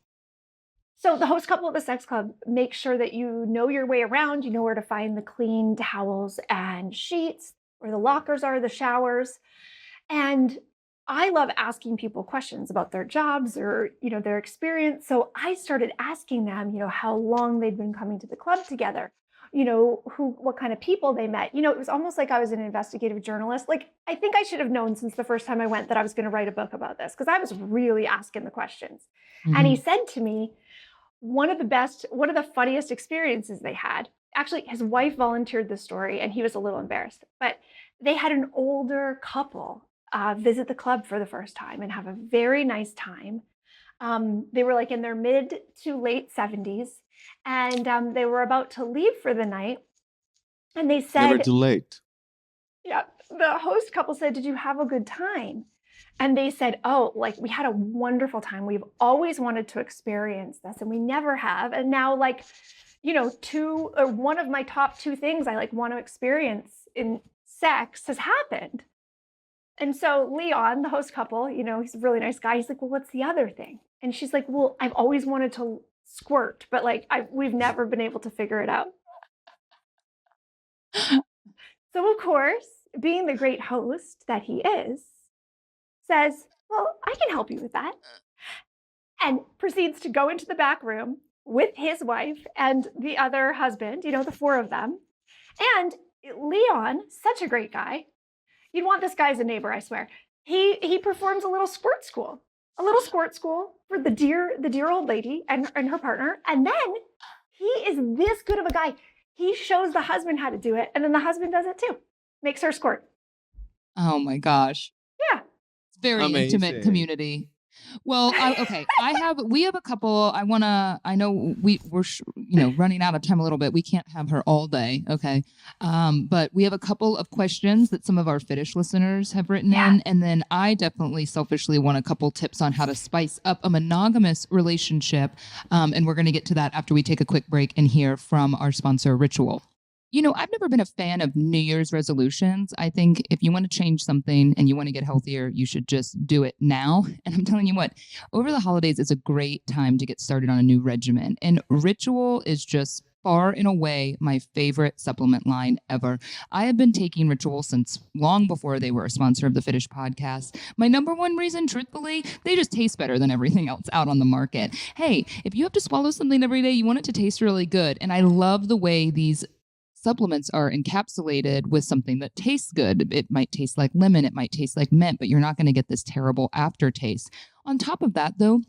So the host couple at the sex club make sure that you know your way around, you know where to find the clean towels and sheets, where the lockers are, the showers. And I love asking people questions about their jobs or, their experience. So I started asking them, how long they'd been coming to the club together, what kind of people they met. It was almost like I was an investigative journalist. Like, I think I should have known since the first time I went that I was going to write a book about this because I was really asking the questions. And he said to me, one of the funniest experiences they had, actually, his wife volunteered this story and he was a little embarrassed, but they had an older couple visit the club for the first time and have a very nice time. They were like in their mid to late 70s and they were about to leave for the night. And they said, never too late. Yeah. The host couple said, did you have a good time? And they said, oh, like we had a wonderful time. We've always wanted to experience this and we never have. And now like, one of my top 2 things I like want to experience in sex has happened. And so Leon, the host couple, he's a really nice guy. He's like, well, what's the other thing? And she's like, well, I've always wanted to squirt, but like we've never been able to figure it out. So of course, being the great host that he is, says, well, I can help you with that. And proceeds to go into the back room with his wife and the other husband, the 4 of them. And Leon, such a great guy. You'd want this guy as a neighbor, I swear. He performs a little squirt school for the dear old lady and her partner. And then he is this good of a guy. He shows the husband how to do it. And then the husband does it too. Makes her squirt. Oh my gosh. Yeah. It's very intimate community. Well, we have a couple. I know we're running out of time a little bit. We can't have her all day. Okay. But we have a couple of questions that some of our Fitish listeners have written in. And then I definitely selfishly want a couple tips on how to spice up a monogamous relationship. And we're going to get to that after we take a quick break and hear from our sponsor, Ritual. I've never been a fan of New Year's resolutions. I think if you want to change something and you want to get healthier, you should just do it now. And I'm telling you what, over the holidays, it's a great time to get started on a new regimen. And Ritual is just far and away my favorite supplement line ever. I have been taking Ritual since long before they were a sponsor of the Fitish podcast. My number one reason, truthfully, they just taste better than everything else out on the market. Hey, if you have to swallow something every day, you want it to taste really good. And I love the way these supplements are encapsulated with something that tastes good. It might taste like lemon, it might taste like mint, but you're not going to get this terrible aftertaste. On top of that, though,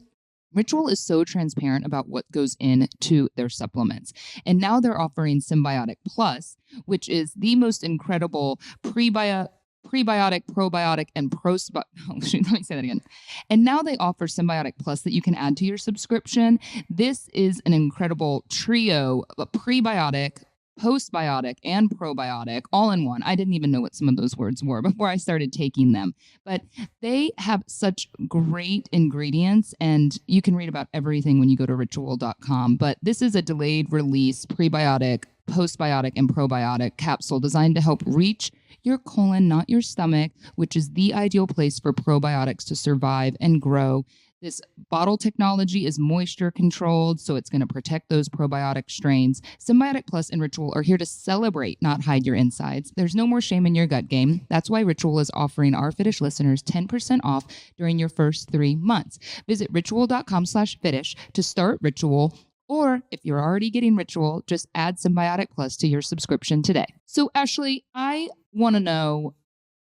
Ritual is so transparent about what goes into their supplements. And now they're offering Symbiotic Plus, which is the most incredible prebiotic, probiotic, and let me say that again. And now they offer Symbiotic Plus that you can add to your subscription. This is an incredible trio of prebiotic, postbiotic, and probiotic all in one. I didn't even know what some of those words were before I started taking them, but they have such great ingredients, and you can read about everything when you go to ritual.com. But this is a delayed release prebiotic, postbiotic, and probiotic capsule designed to help reach your colon, not your stomach, which is the ideal place for probiotics to survive and grow. This bottle technology is moisture controlled, so it's going to protect those probiotic strains. Symbiotic Plus and Ritual are here to celebrate, not hide your insides. There's no more shame in your gut game. That's why Ritual is offering our Fitish listeners 10% off during your first 3 months. Visit ritual.com/Fitish to start Ritual. Or if you're already getting Ritual, just add Symbiotic Plus to your subscription today. So Ashleigh, I want to know,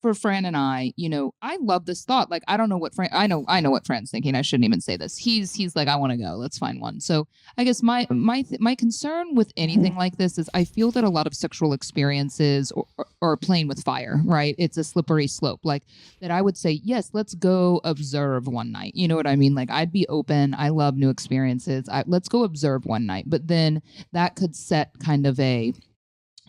for Fran and I, I love this thought. Like, I don't know what I know what Fran's thinking. I shouldn't even say this. He's like, I want to go. Let's find one. So I guess my concern with anything like this is I feel that a lot of sexual experiences are playing with fire, right? It's a slippery slope. Like that I would say, yes, let's go observe one night. You know what I mean? Like I'd be open. I love new experiences. Let's go observe one night. But then that could set kind of a,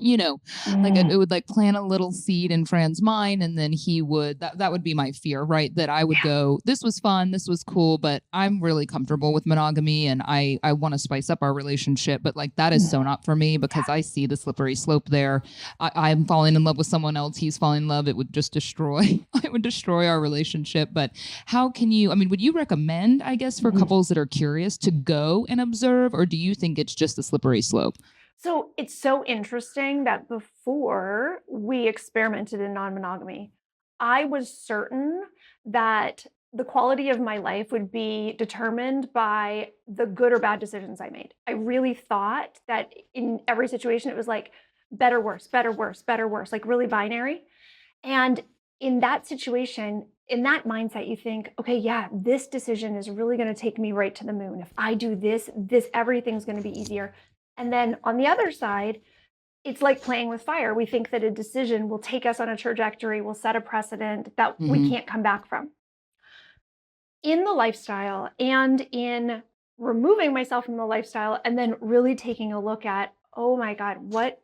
like it would like plant a little seed in Fran's mind, and then he would, that would be my fear, right? That I would go, this was fun, this was cool, but I'm really comfortable with monogamy and I want to spice up our relationship. But like that is so not for me because I see the slippery slope there. I'm falling in love with someone else, he's falling in love. It would just destroy our relationship. But how can you, would you recommend, I guess, for couples that are curious to go and observe, or do you think it's just a slippery slope? So it's so interesting that before we experimented in non-monogamy, I was certain that the quality of my life would be determined by the good or bad decisions I made. I really thought that in every situation, it was like better, worse, better, worse, better, worse, like really binary. And in that situation, in that mindset, you think, okay, yeah, this decision is really going to take me right to the moon. If I do this, everything's going to be easier. And then on the other side, it's like playing with fire. We think that a decision will take us on a trajectory, will set a precedent that we can't come back from. In the lifestyle and in removing myself from the lifestyle and then really taking a look at, oh my God, what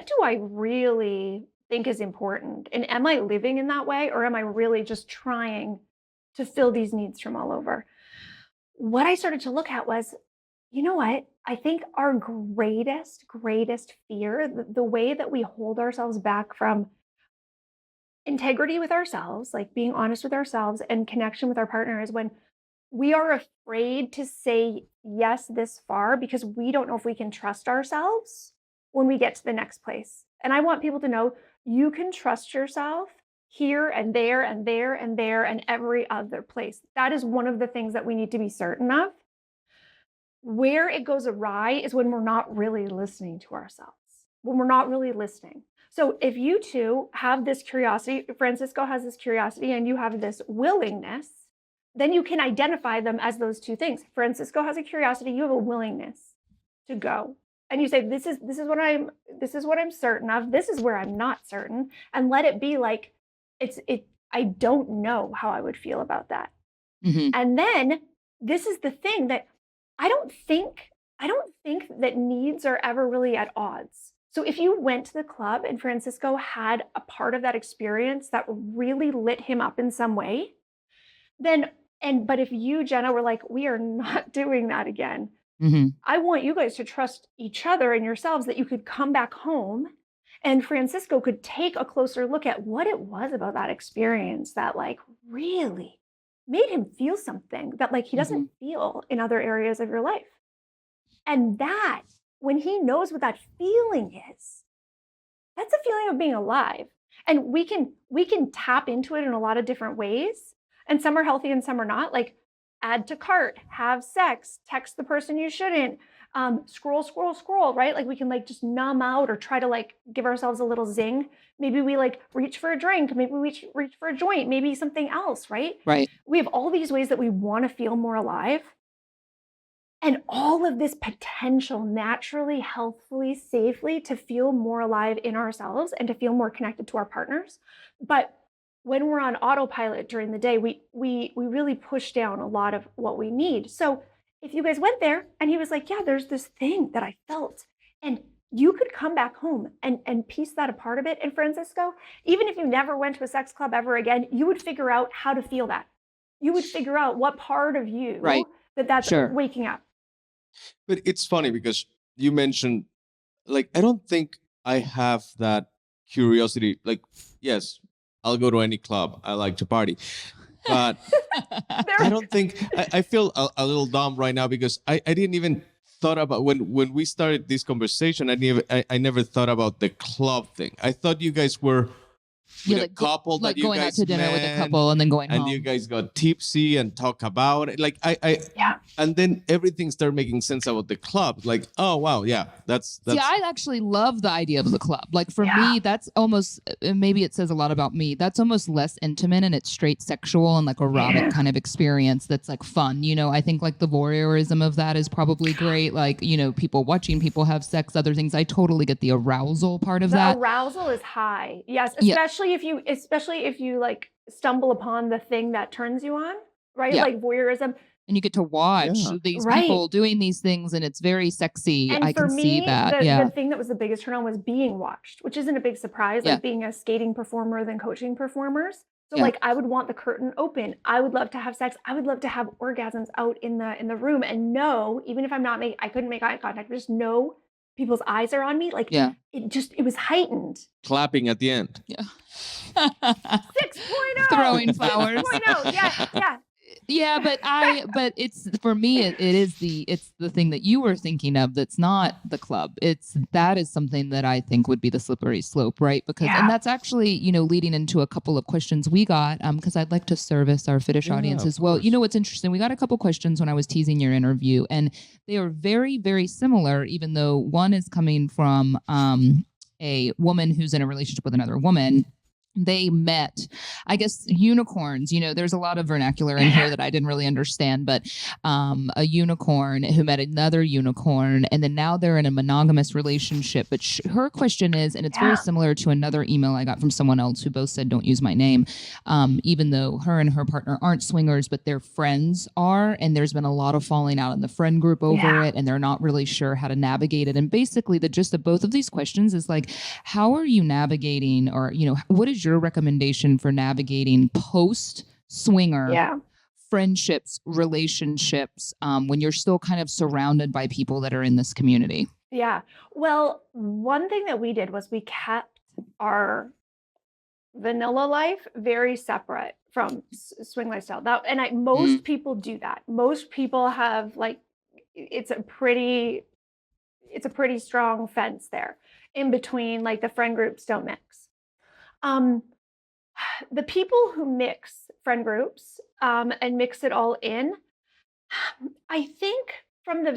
do I really think is important? And am I living in that way, or am I really just trying to fill these needs from all over? What I started to look at was, you know what? I think our greatest fear, the way that we hold ourselves back from integrity with ourselves, like being honest with ourselves and connection with our partner, is when we are afraid to say yes this far because we don't know if we can trust ourselves when we get to the next place. And I want people to know you can trust yourself here and there and there and there and every other place. That is one of the things that we need to be certain of. Where it goes awry is when we're not really listening to ourselves, when we're not really listening. So if you two have this curiosity, Francisco has this curiosity and you have this willingness, then you can identify them as those two things. Francisco has a curiosity, you have a willingness to go. And you say, this is what I'm certain of. This is where I'm not certain. And let it be like, I don't know how I would feel about that. Mm-hmm. And then this is the thing that I don't think that needs are ever really at odds. So if you went to the club and Francisco had a part of that experience that really lit him up in some way, but if you, Jenna, were like, we are not doing that again. Mm-hmm. I want you guys to trust each other and yourselves that you could come back home and Francisco could take a closer look at what it was about that experience that like really made him feel something that like he doesn't feel in other areas of your life. And that when he knows what that feeling is, that's a feeling of being alive. And we can tap into it in a lot of different ways. And some are healthy and some are not. Like add to cart, have sex, text the person you shouldn't, scroll, right? Like we can like just numb out or try to like give ourselves a little zing. Maybe we like reach for a drink, maybe we reach for a joint, maybe something else, right? Right. We have all these ways that we want to feel more alive. And all of this potential naturally, healthfully, safely to feel more alive in ourselves and to feel more connected to our partners. But when we're on autopilot during the day, we really push down a lot of what we need. So if you guys went there and he was like, yeah, there's this thing that I felt, and you could come back home and piece that apart a bit. And Francisco, even if you never went to a sex club ever again, you would figure out how to feel that. You would figure out what part of you that's waking up. But it's funny because you mentioned, like, I don't think I have that curiosity. Like, yes, I'll go to any club. I like to party. But I don't think, I feel a little dumb right now because I didn't even thought about, when we started this conversation, I never thought about the club thing. I thought you guys were with a couple like that you going guys out to dinner met, with a couple and then going home. and you guys got tipsy and talk about it. Like and then everything started making sense about the club. Like, oh wow, yeah, that's. See, I actually love the idea of the club. Like for me, that's almost, maybe it says a lot about me. That's almost less intimate and it's straight sexual and like erotic kind of experience. That's like fun. You know, I think like the voyeurism of that is probably great. Like, you know, people watching people have sex, other things. I totally get the arousal part of that. The arousal is high. Yes, especially if you like stumble upon the thing that turns you on, right? Like voyeurism. And you get to watch these people doing these things, and it's very sexy. And I can see that. The thing that was the biggest turn on was being watched, which isn't a big surprise, like being a skating performer than coaching performers. So like I would want the curtain open. I would love to have sex. I would love to have orgasms out in the room and know, even if I couldn't make eye contact, but just know people's eyes are on me. Like it was heightened. Clapping at the end. 6.0. Throwing flowers. 6.0. Yeah. Yeah, but it's, for me, it's the thing that you were thinking of that's not the club. That is something that I think would be the slippery slope, right? Because and that's actually, you know, leading into a couple of questions we got, because I'd like to service our Fitish audience as well. You know what's interesting? We got a couple questions when I was teasing your interview, and they are very, very similar, even though one is coming from a woman who's in a relationship with another woman. They met, I guess, unicorns. You know, there's a lot of vernacular in here that I didn't really understand, but a unicorn who met another unicorn, and then now they're in a monogamous relationship. But her question is, and it's very similar to another email I got from someone else who both said, don't use my name, even though her and her partner aren't swingers, but their friends are, and there's been a lot of falling out in the friend group over it, and they're not really sure how to navigate it. And basically the gist of both of these questions is like, how are you navigating, or, you know, what is your recommendation for navigating post-swinger friendships, relationships, when you're still kind of surrounded by people that are in this community? Yeah. Well, one thing that we did was we kept our vanilla life very separate from swing lifestyle. Most people do that. Most people have like, it's a pretty strong fence there in between, like the friend groups don't mix. The people who mix friend groups and mix it all in, I think from the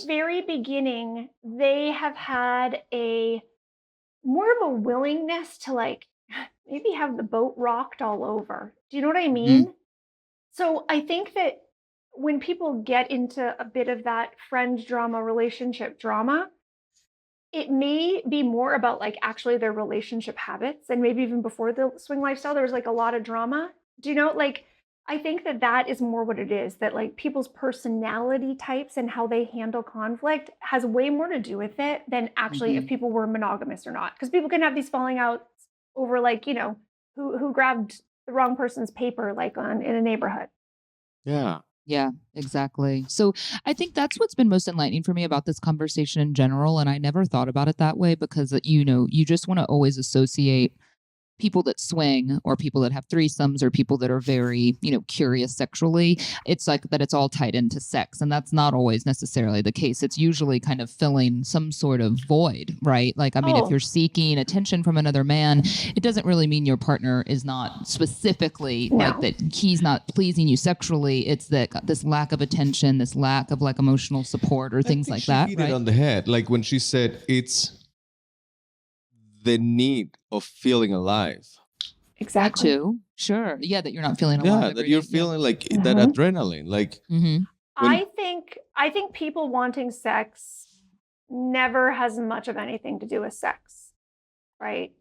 very beginning, they have had more of a willingness to like maybe have the boat rocked all over. Do you know what I mean? So I think that when people get into a bit of that friend drama, relationship drama, it may be more about like actually their relationship habits, and maybe even before the swing lifestyle, there was like a lot of drama. Do you know, like, I think that is more what it is, that like people's personality types and how they handle conflict has way more to do with it than actually if people were monogamous or not. Because people can have these falling outs over like, you know, who grabbed the wrong person's paper, like in a neighborhood. Yeah, exactly. So I think that's what's been most enlightening for me about this conversation in general. And I never thought about it that way because, you know, you just want to always associate people that swing or people that have threesomes or people that are very, curious sexually, it's like that it's all tied into sex. And that's not always necessarily the case. It's usually kind of filling some sort of void, right? Like, I mean, if you're seeking attention from another man, it doesn't really mean your partner is not specifically like that he's not pleasing you sexually. It's that this lack of attention, this lack of like emotional support or things like that. She hit it on the head. Like when she said it's the need of feeling alive. Exactly. That too. Sure. Yeah, that you're not feeling alive. Yeah, that you're feeling like that adrenaline. Like I think people wanting sex never has much of anything to do with sex, right?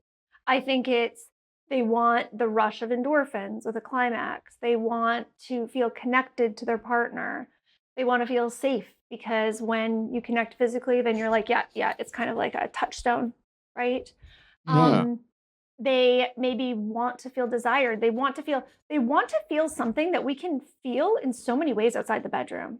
I think it's they want the rush of endorphins with a climax. They want to feel connected to their partner. They want to feel safe because when you connect physically, then you're like, yeah, it's kind of like a touchstone, right? Yeah. They maybe want to feel desired. They want to feel something that we can feel in so many ways outside the bedroom.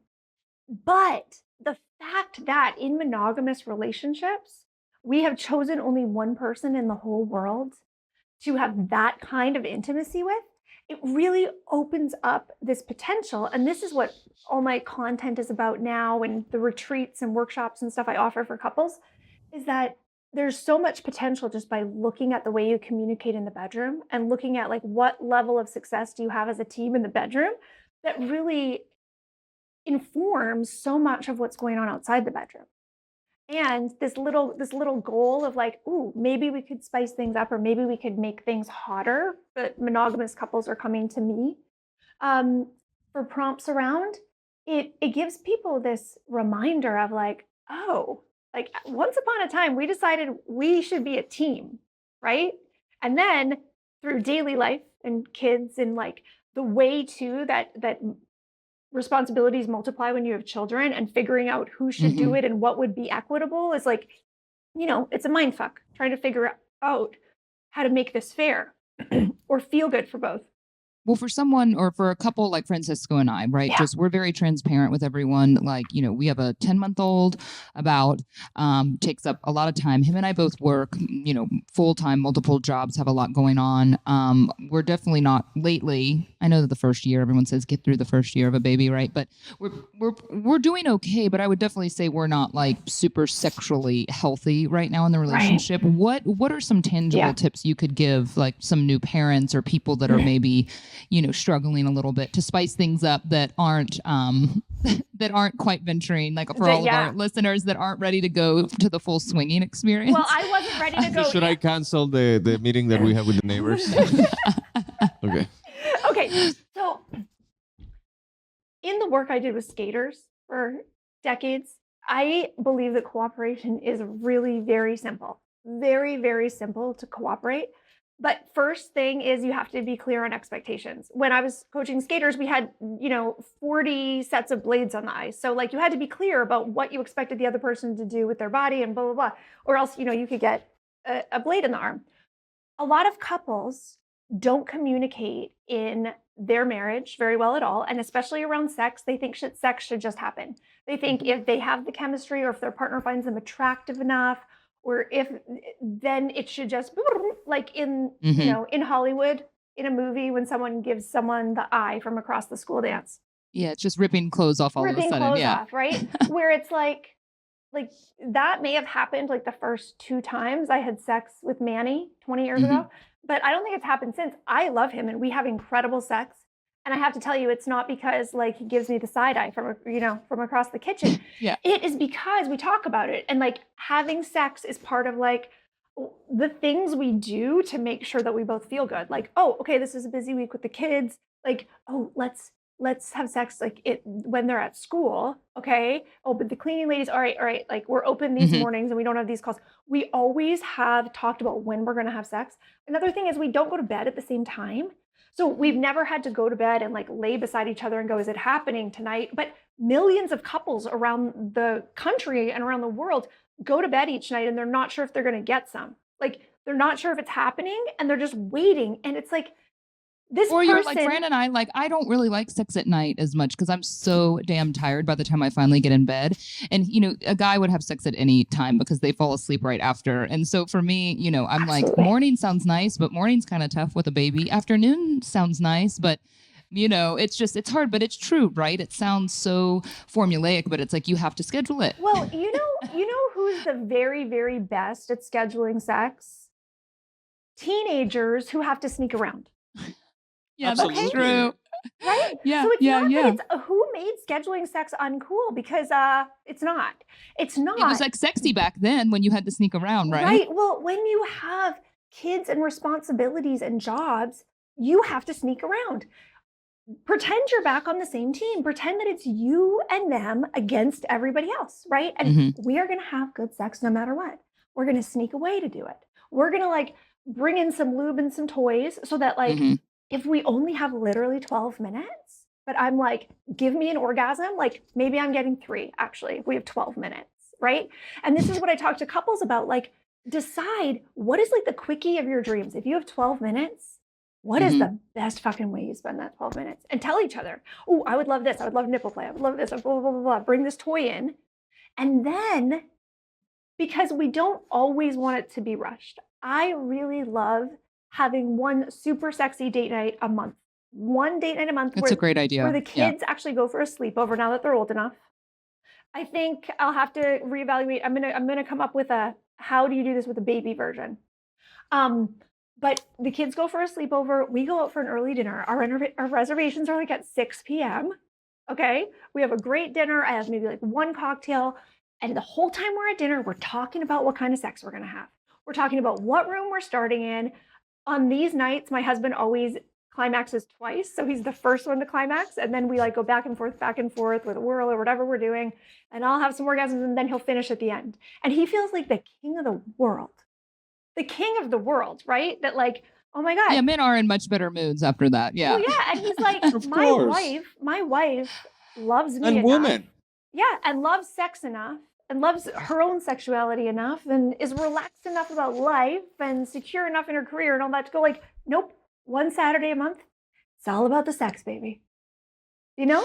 But the fact that in monogamous relationships, we have chosen only one person in the whole world to have that kind of intimacy with, it really opens up this potential. And this is what all my content is about now, and the retreats and workshops and stuff I offer for couples, is that there's so much potential just by looking at the way you communicate in the bedroom and looking at like what level of success do you have as a team in the bedroom that really informs so much of what's going on outside the bedroom. And this little goal of like, ooh, maybe we could spice things up, or maybe we could make things hotter. But monogamous couples are coming to me for prompts around. It gives people this reminder of like, oh, like once upon a time, we decided we should be a team, right? And then through daily life and kids and like the way too that responsibilities multiply when you have children, and figuring out who should do it and what would be equitable is like, it's a mind fuck trying to figure out how to make this fair or feel good for both. Well, for someone or for a couple like Francisco and I, right? Yeah. Just we're very transparent with everyone. Like, we have a 10-month-old about, takes up a lot of time. Him and I both work, full-time, multiple jobs, have a lot going on. We're definitely not lately. I know that the first year, everyone says get through the first year of a baby, right? But we're doing okay, but I would definitely say we're not like super sexually healthy right now in the relationship. Right. What are some tangible tips you could give like some new parents or people that are maybe struggling a little bit to spice things up that aren't quite venturing, like for all of our listeners that aren't ready to go to the full swinging experience? Well, I wasn't ready to go. So should I cancel the meeting that we have with the neighbors? Okay. So in the work I did with skaters for decades, I believe that cooperation is really very simple. Very, very simple to cooperate. But first thing is you have to be clear on expectations. When I was coaching skaters, we had, 40 sets of blades on the ice. So like you had to be clear about what you expected the other person to do with their body and blah, blah, blah. Or else, you could get a blade in the arm. A lot of couples don't communicate in their marriage very well at all. And especially around sex, they think sex should just happen. They think if they have the chemistry or if their partner finds them attractive enough, or if then it should just like in in Hollywood in a movie when someone gives someone the eye from across the school dance. Yeah, it's just ripping clothes off all of a sudden. Ripping clothes off, right? Where it's like that may have happened like the first 2 times I had sex with Manny 20 years ago, but I don't think it's happened since. I love him and we have incredible sex. And I have to tell you, it's not because like he gives me the side eye from across the kitchen. Yeah. It is because we talk about it. And like having sex is part of like the things we do to make sure that we both feel good. Like, oh, okay, this is a busy week with the kids. Like, oh, let's have sex like when they're at school. Okay. Oh, but the cleaning ladies, all right. Like we're open these mornings and we don't have these calls. We always have talked about when we're going to have sex. Another thing is we don't go to bed at the same time. So we've never had to go to bed and like lay beside each other and go, is it happening tonight? But millions of couples around the country and around the world go to bed each night and they're not sure if they're going to get some. Like they're not sure if it's happening and they're just waiting. And it's like, this Or you're like person, Fran and I, like, I don't really like sex at night as much because I'm so damn tired by the time I finally get in bed. And, a guy would have sex at any time because they fall asleep right after. And so for me, I'm like, Absolutely. morning sounds nice, but morning's kind of tough with a baby. Afternoon sounds nice, but it's hard, but it's true, right? It sounds so formulaic, but it's like you have to schedule it. Well, you know who's the very, very best at scheduling sex? Teenagers who have to sneak around. Yeah, Absolutely. that's true. Right? Yeah, So it's yeah, not yeah. that it's who made scheduling sex uncool, because it's not. It's not. It was like sexy back then when you had to sneak around, right? Right. Well, when you have kids and responsibilities and jobs, you have to sneak around. Pretend you're back on the same team. Pretend that it's you and them against everybody else, right? And we are going to have good sex no matter what. We're going to sneak away to do it. We're going to like bring in some lube and some toys so that like if we only have literally 12 minutes, but I'm like, give me an orgasm, like maybe I'm getting 3 actually. We have 12 minutes, right? And this is what I talk to couples about, like decide what is like the quickie of your dreams. If you have 12 minutes, what is the best fucking way you spend that 12 minutes? And tell each other, oh, I would love this. I would love nipple play. I would love this. Blah, blah, blah, blah, blah. Bring this toy in. And then, because we don't always want it to be rushed, I really love having one super sexy date night a month. One date night a month. That's a great idea. Where the kids actually go for a sleepover now that they're old enough. I think I'll have to reevaluate. I'm gonna come up with a how do you do this with a baby version. But the kids go for a sleepover. We go out for an early dinner. Our reservations are like at 6 p.m. Okay. We have a great dinner. I have maybe like one cocktail. And the whole time we're at dinner, we're talking about what kind of sex we're going to have. We're talking about what room we're starting in. On these nights, my husband always climaxes twice. So he's the first one to climax. And then we like go back and forth with a whirl or whatever we're doing. And I'll have some orgasms and then he'll finish at the end. And he feels like the king of the world. The king of the world, right? That like, oh my God. Yeah, men are in much better moods after that. Yeah. Well, yeah. And he's like, my wife loves me and enough. women. Yeah. And loves sex enough and loves her own sexuality enough and is relaxed enough about life and secure enough in her career and all that to go like, nope, one Saturday a month. It's all about the sex, baby. You know?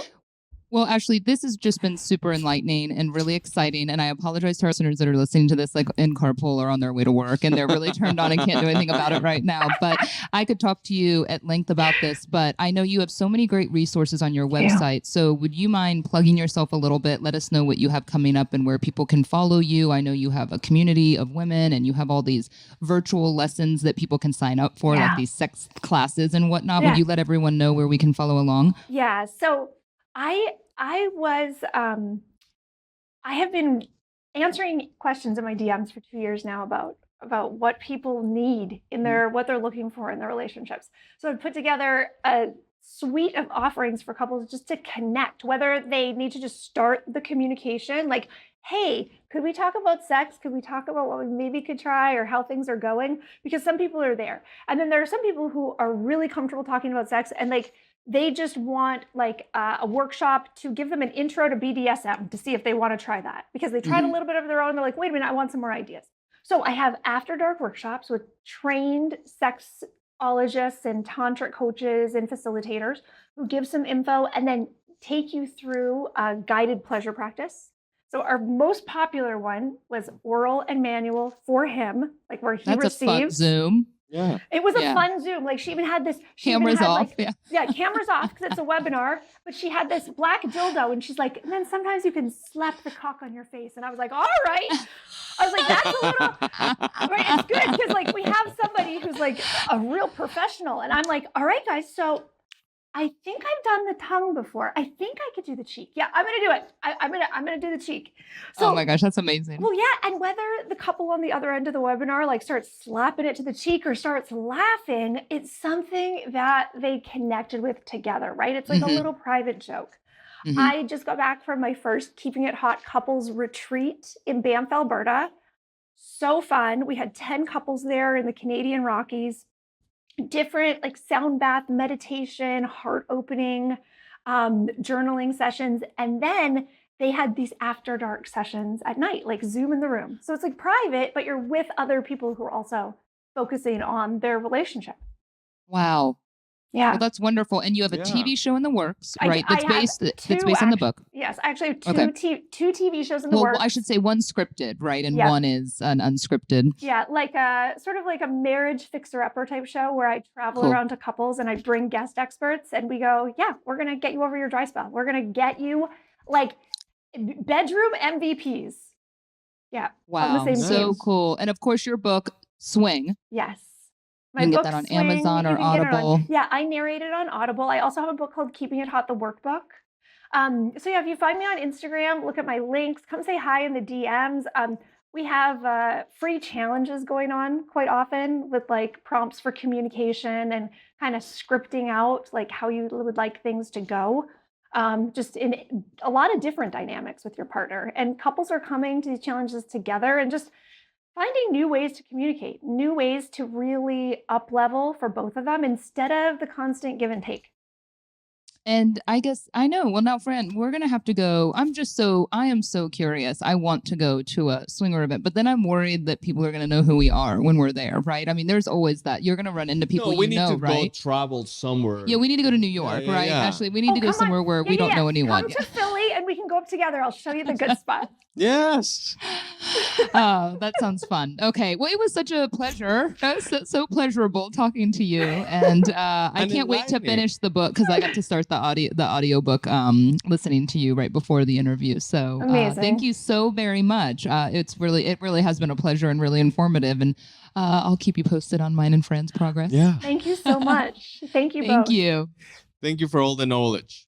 Well, Ashleigh, this has just been super enlightening and really exciting. And I apologize to our listeners that are listening to this like in carpool or on their way to work and they're really turned on and can't do anything about it right now. But I could talk to you at length about this, but I know you have so many great resources on your website. So would you mind plugging yourself a little bit? Let us know what you have coming up and where people can follow you. I know you have a community of women and you have all these virtual lessons that people can sign up for, like these sex classes and whatnot. Would you let everyone know where we can follow along? Yeah. So I have been answering questions in my DMs for 2 years now about what people need in what they're looking for in their relationships. So I've put together a suite of offerings for couples just to connect, whether they need to just start the communication, like, hey, could we talk about sex? Could we talk about what we maybe could try or how things are going? Because some people are there. And then there are some people who are really comfortable talking about sex and like, they just want like a workshop to give them an intro to BDSM to see if they want to try that because they tried a little bit of their own. They're like, wait a minute, I want some more ideas. So I have after dark workshops with trained sexologists and tantric coaches and facilitators who give some info and then take you through a guided pleasure practice. So our most popular one was oral and manual for him, like where he receives. That's a fun Zoom. Yeah. It was a fun Zoom. Like she even had this cameras off. Cameras off because it's a webinar. But she had this black dildo, and she's like, and then sometimes you can slap the cock on your face. And I was like, all right. I was like, that's a little right. It's good because like we have somebody who's like a real professional, and I'm like, all right, guys. So I think I've done the tongue before. I think I could do the cheek. Yeah, I'm gonna do it. I'm gonna do the cheek. So, oh my gosh, that's amazing. Well, yeah, and whether the couple on the other end of the webinar like starts slapping it to the cheek or starts laughing, it's something that they connected with together, right? It's like a little private joke. I just got back from my first Keeping It Hot couples retreat in Banff, Alberta. So fun. We had 10 couples there in the Canadian Rockies. Different like sound bath, meditation, heart opening, journaling sessions. And then they had these after dark sessions at night, like Zoom in the room. So it's like private, but you're with other people who are also focusing on their relationship. Wow. Yeah. Well, that's wonderful. And you have a Yeah. TV show in the works, I- right? I That's have based on the book. Yes, I actually have two TV shows in the Well, works. I should say one scripted, right? And Yep. one is an unscripted. Yeah, like sort of like a marriage fixer-upper type show where I travel Cool. around to couples and I bring guest experts and we go, yeah, we're going to get you over your dry spell. We're going to get you like bedroom MVPs. Yeah. On the Wow. same So page. cool. And of course, your book, Swing. Yes. You can get book, that on Swing, Amazon or you can get it on- Audible. yeah, I narrate it on Audible. I also have a book called Keeping It Hot, the Workbook. So yeah, if you find me on Instagram, look at my links, come say hi in the DMs. We have free challenges going on quite often with like prompts for communication and kind of scripting out like how you would like things to go. Just in a lot of different dynamics with your partner. And couples are coming to these challenges together and just finding new ways to communicate, new ways to really up level for both of them instead of the constant give and take. And I guess I know. Well, now, Fran, we're gonna have to go. I am so curious. I want to go to a swinger event, but then I'm worried that people are gonna know who we are when we're there, right? I mean, there's always that. You're gonna run into people we need to right? go travel somewhere. Yeah, we need to go to New York, yeah, right? yeah. Actually, we need to go come on. somewhere where we don't know anyone. Come to Philly and we can go up together. I'll show you the good spots. Yes. Oh, that sounds fun. Okay. Well, it was such a pleasure. So pleasurable talking to you. And I And can't wait to enlightening. finish the book because I got to start the audio book listening to you right before the interview. So Amazing. Thank you so very much. It really has been a pleasure and really informative. And I'll keep you posted on mine and Fran's progress. Yeah. Thank you so much. Thank you both. Thank you. Thank you for all the knowledge.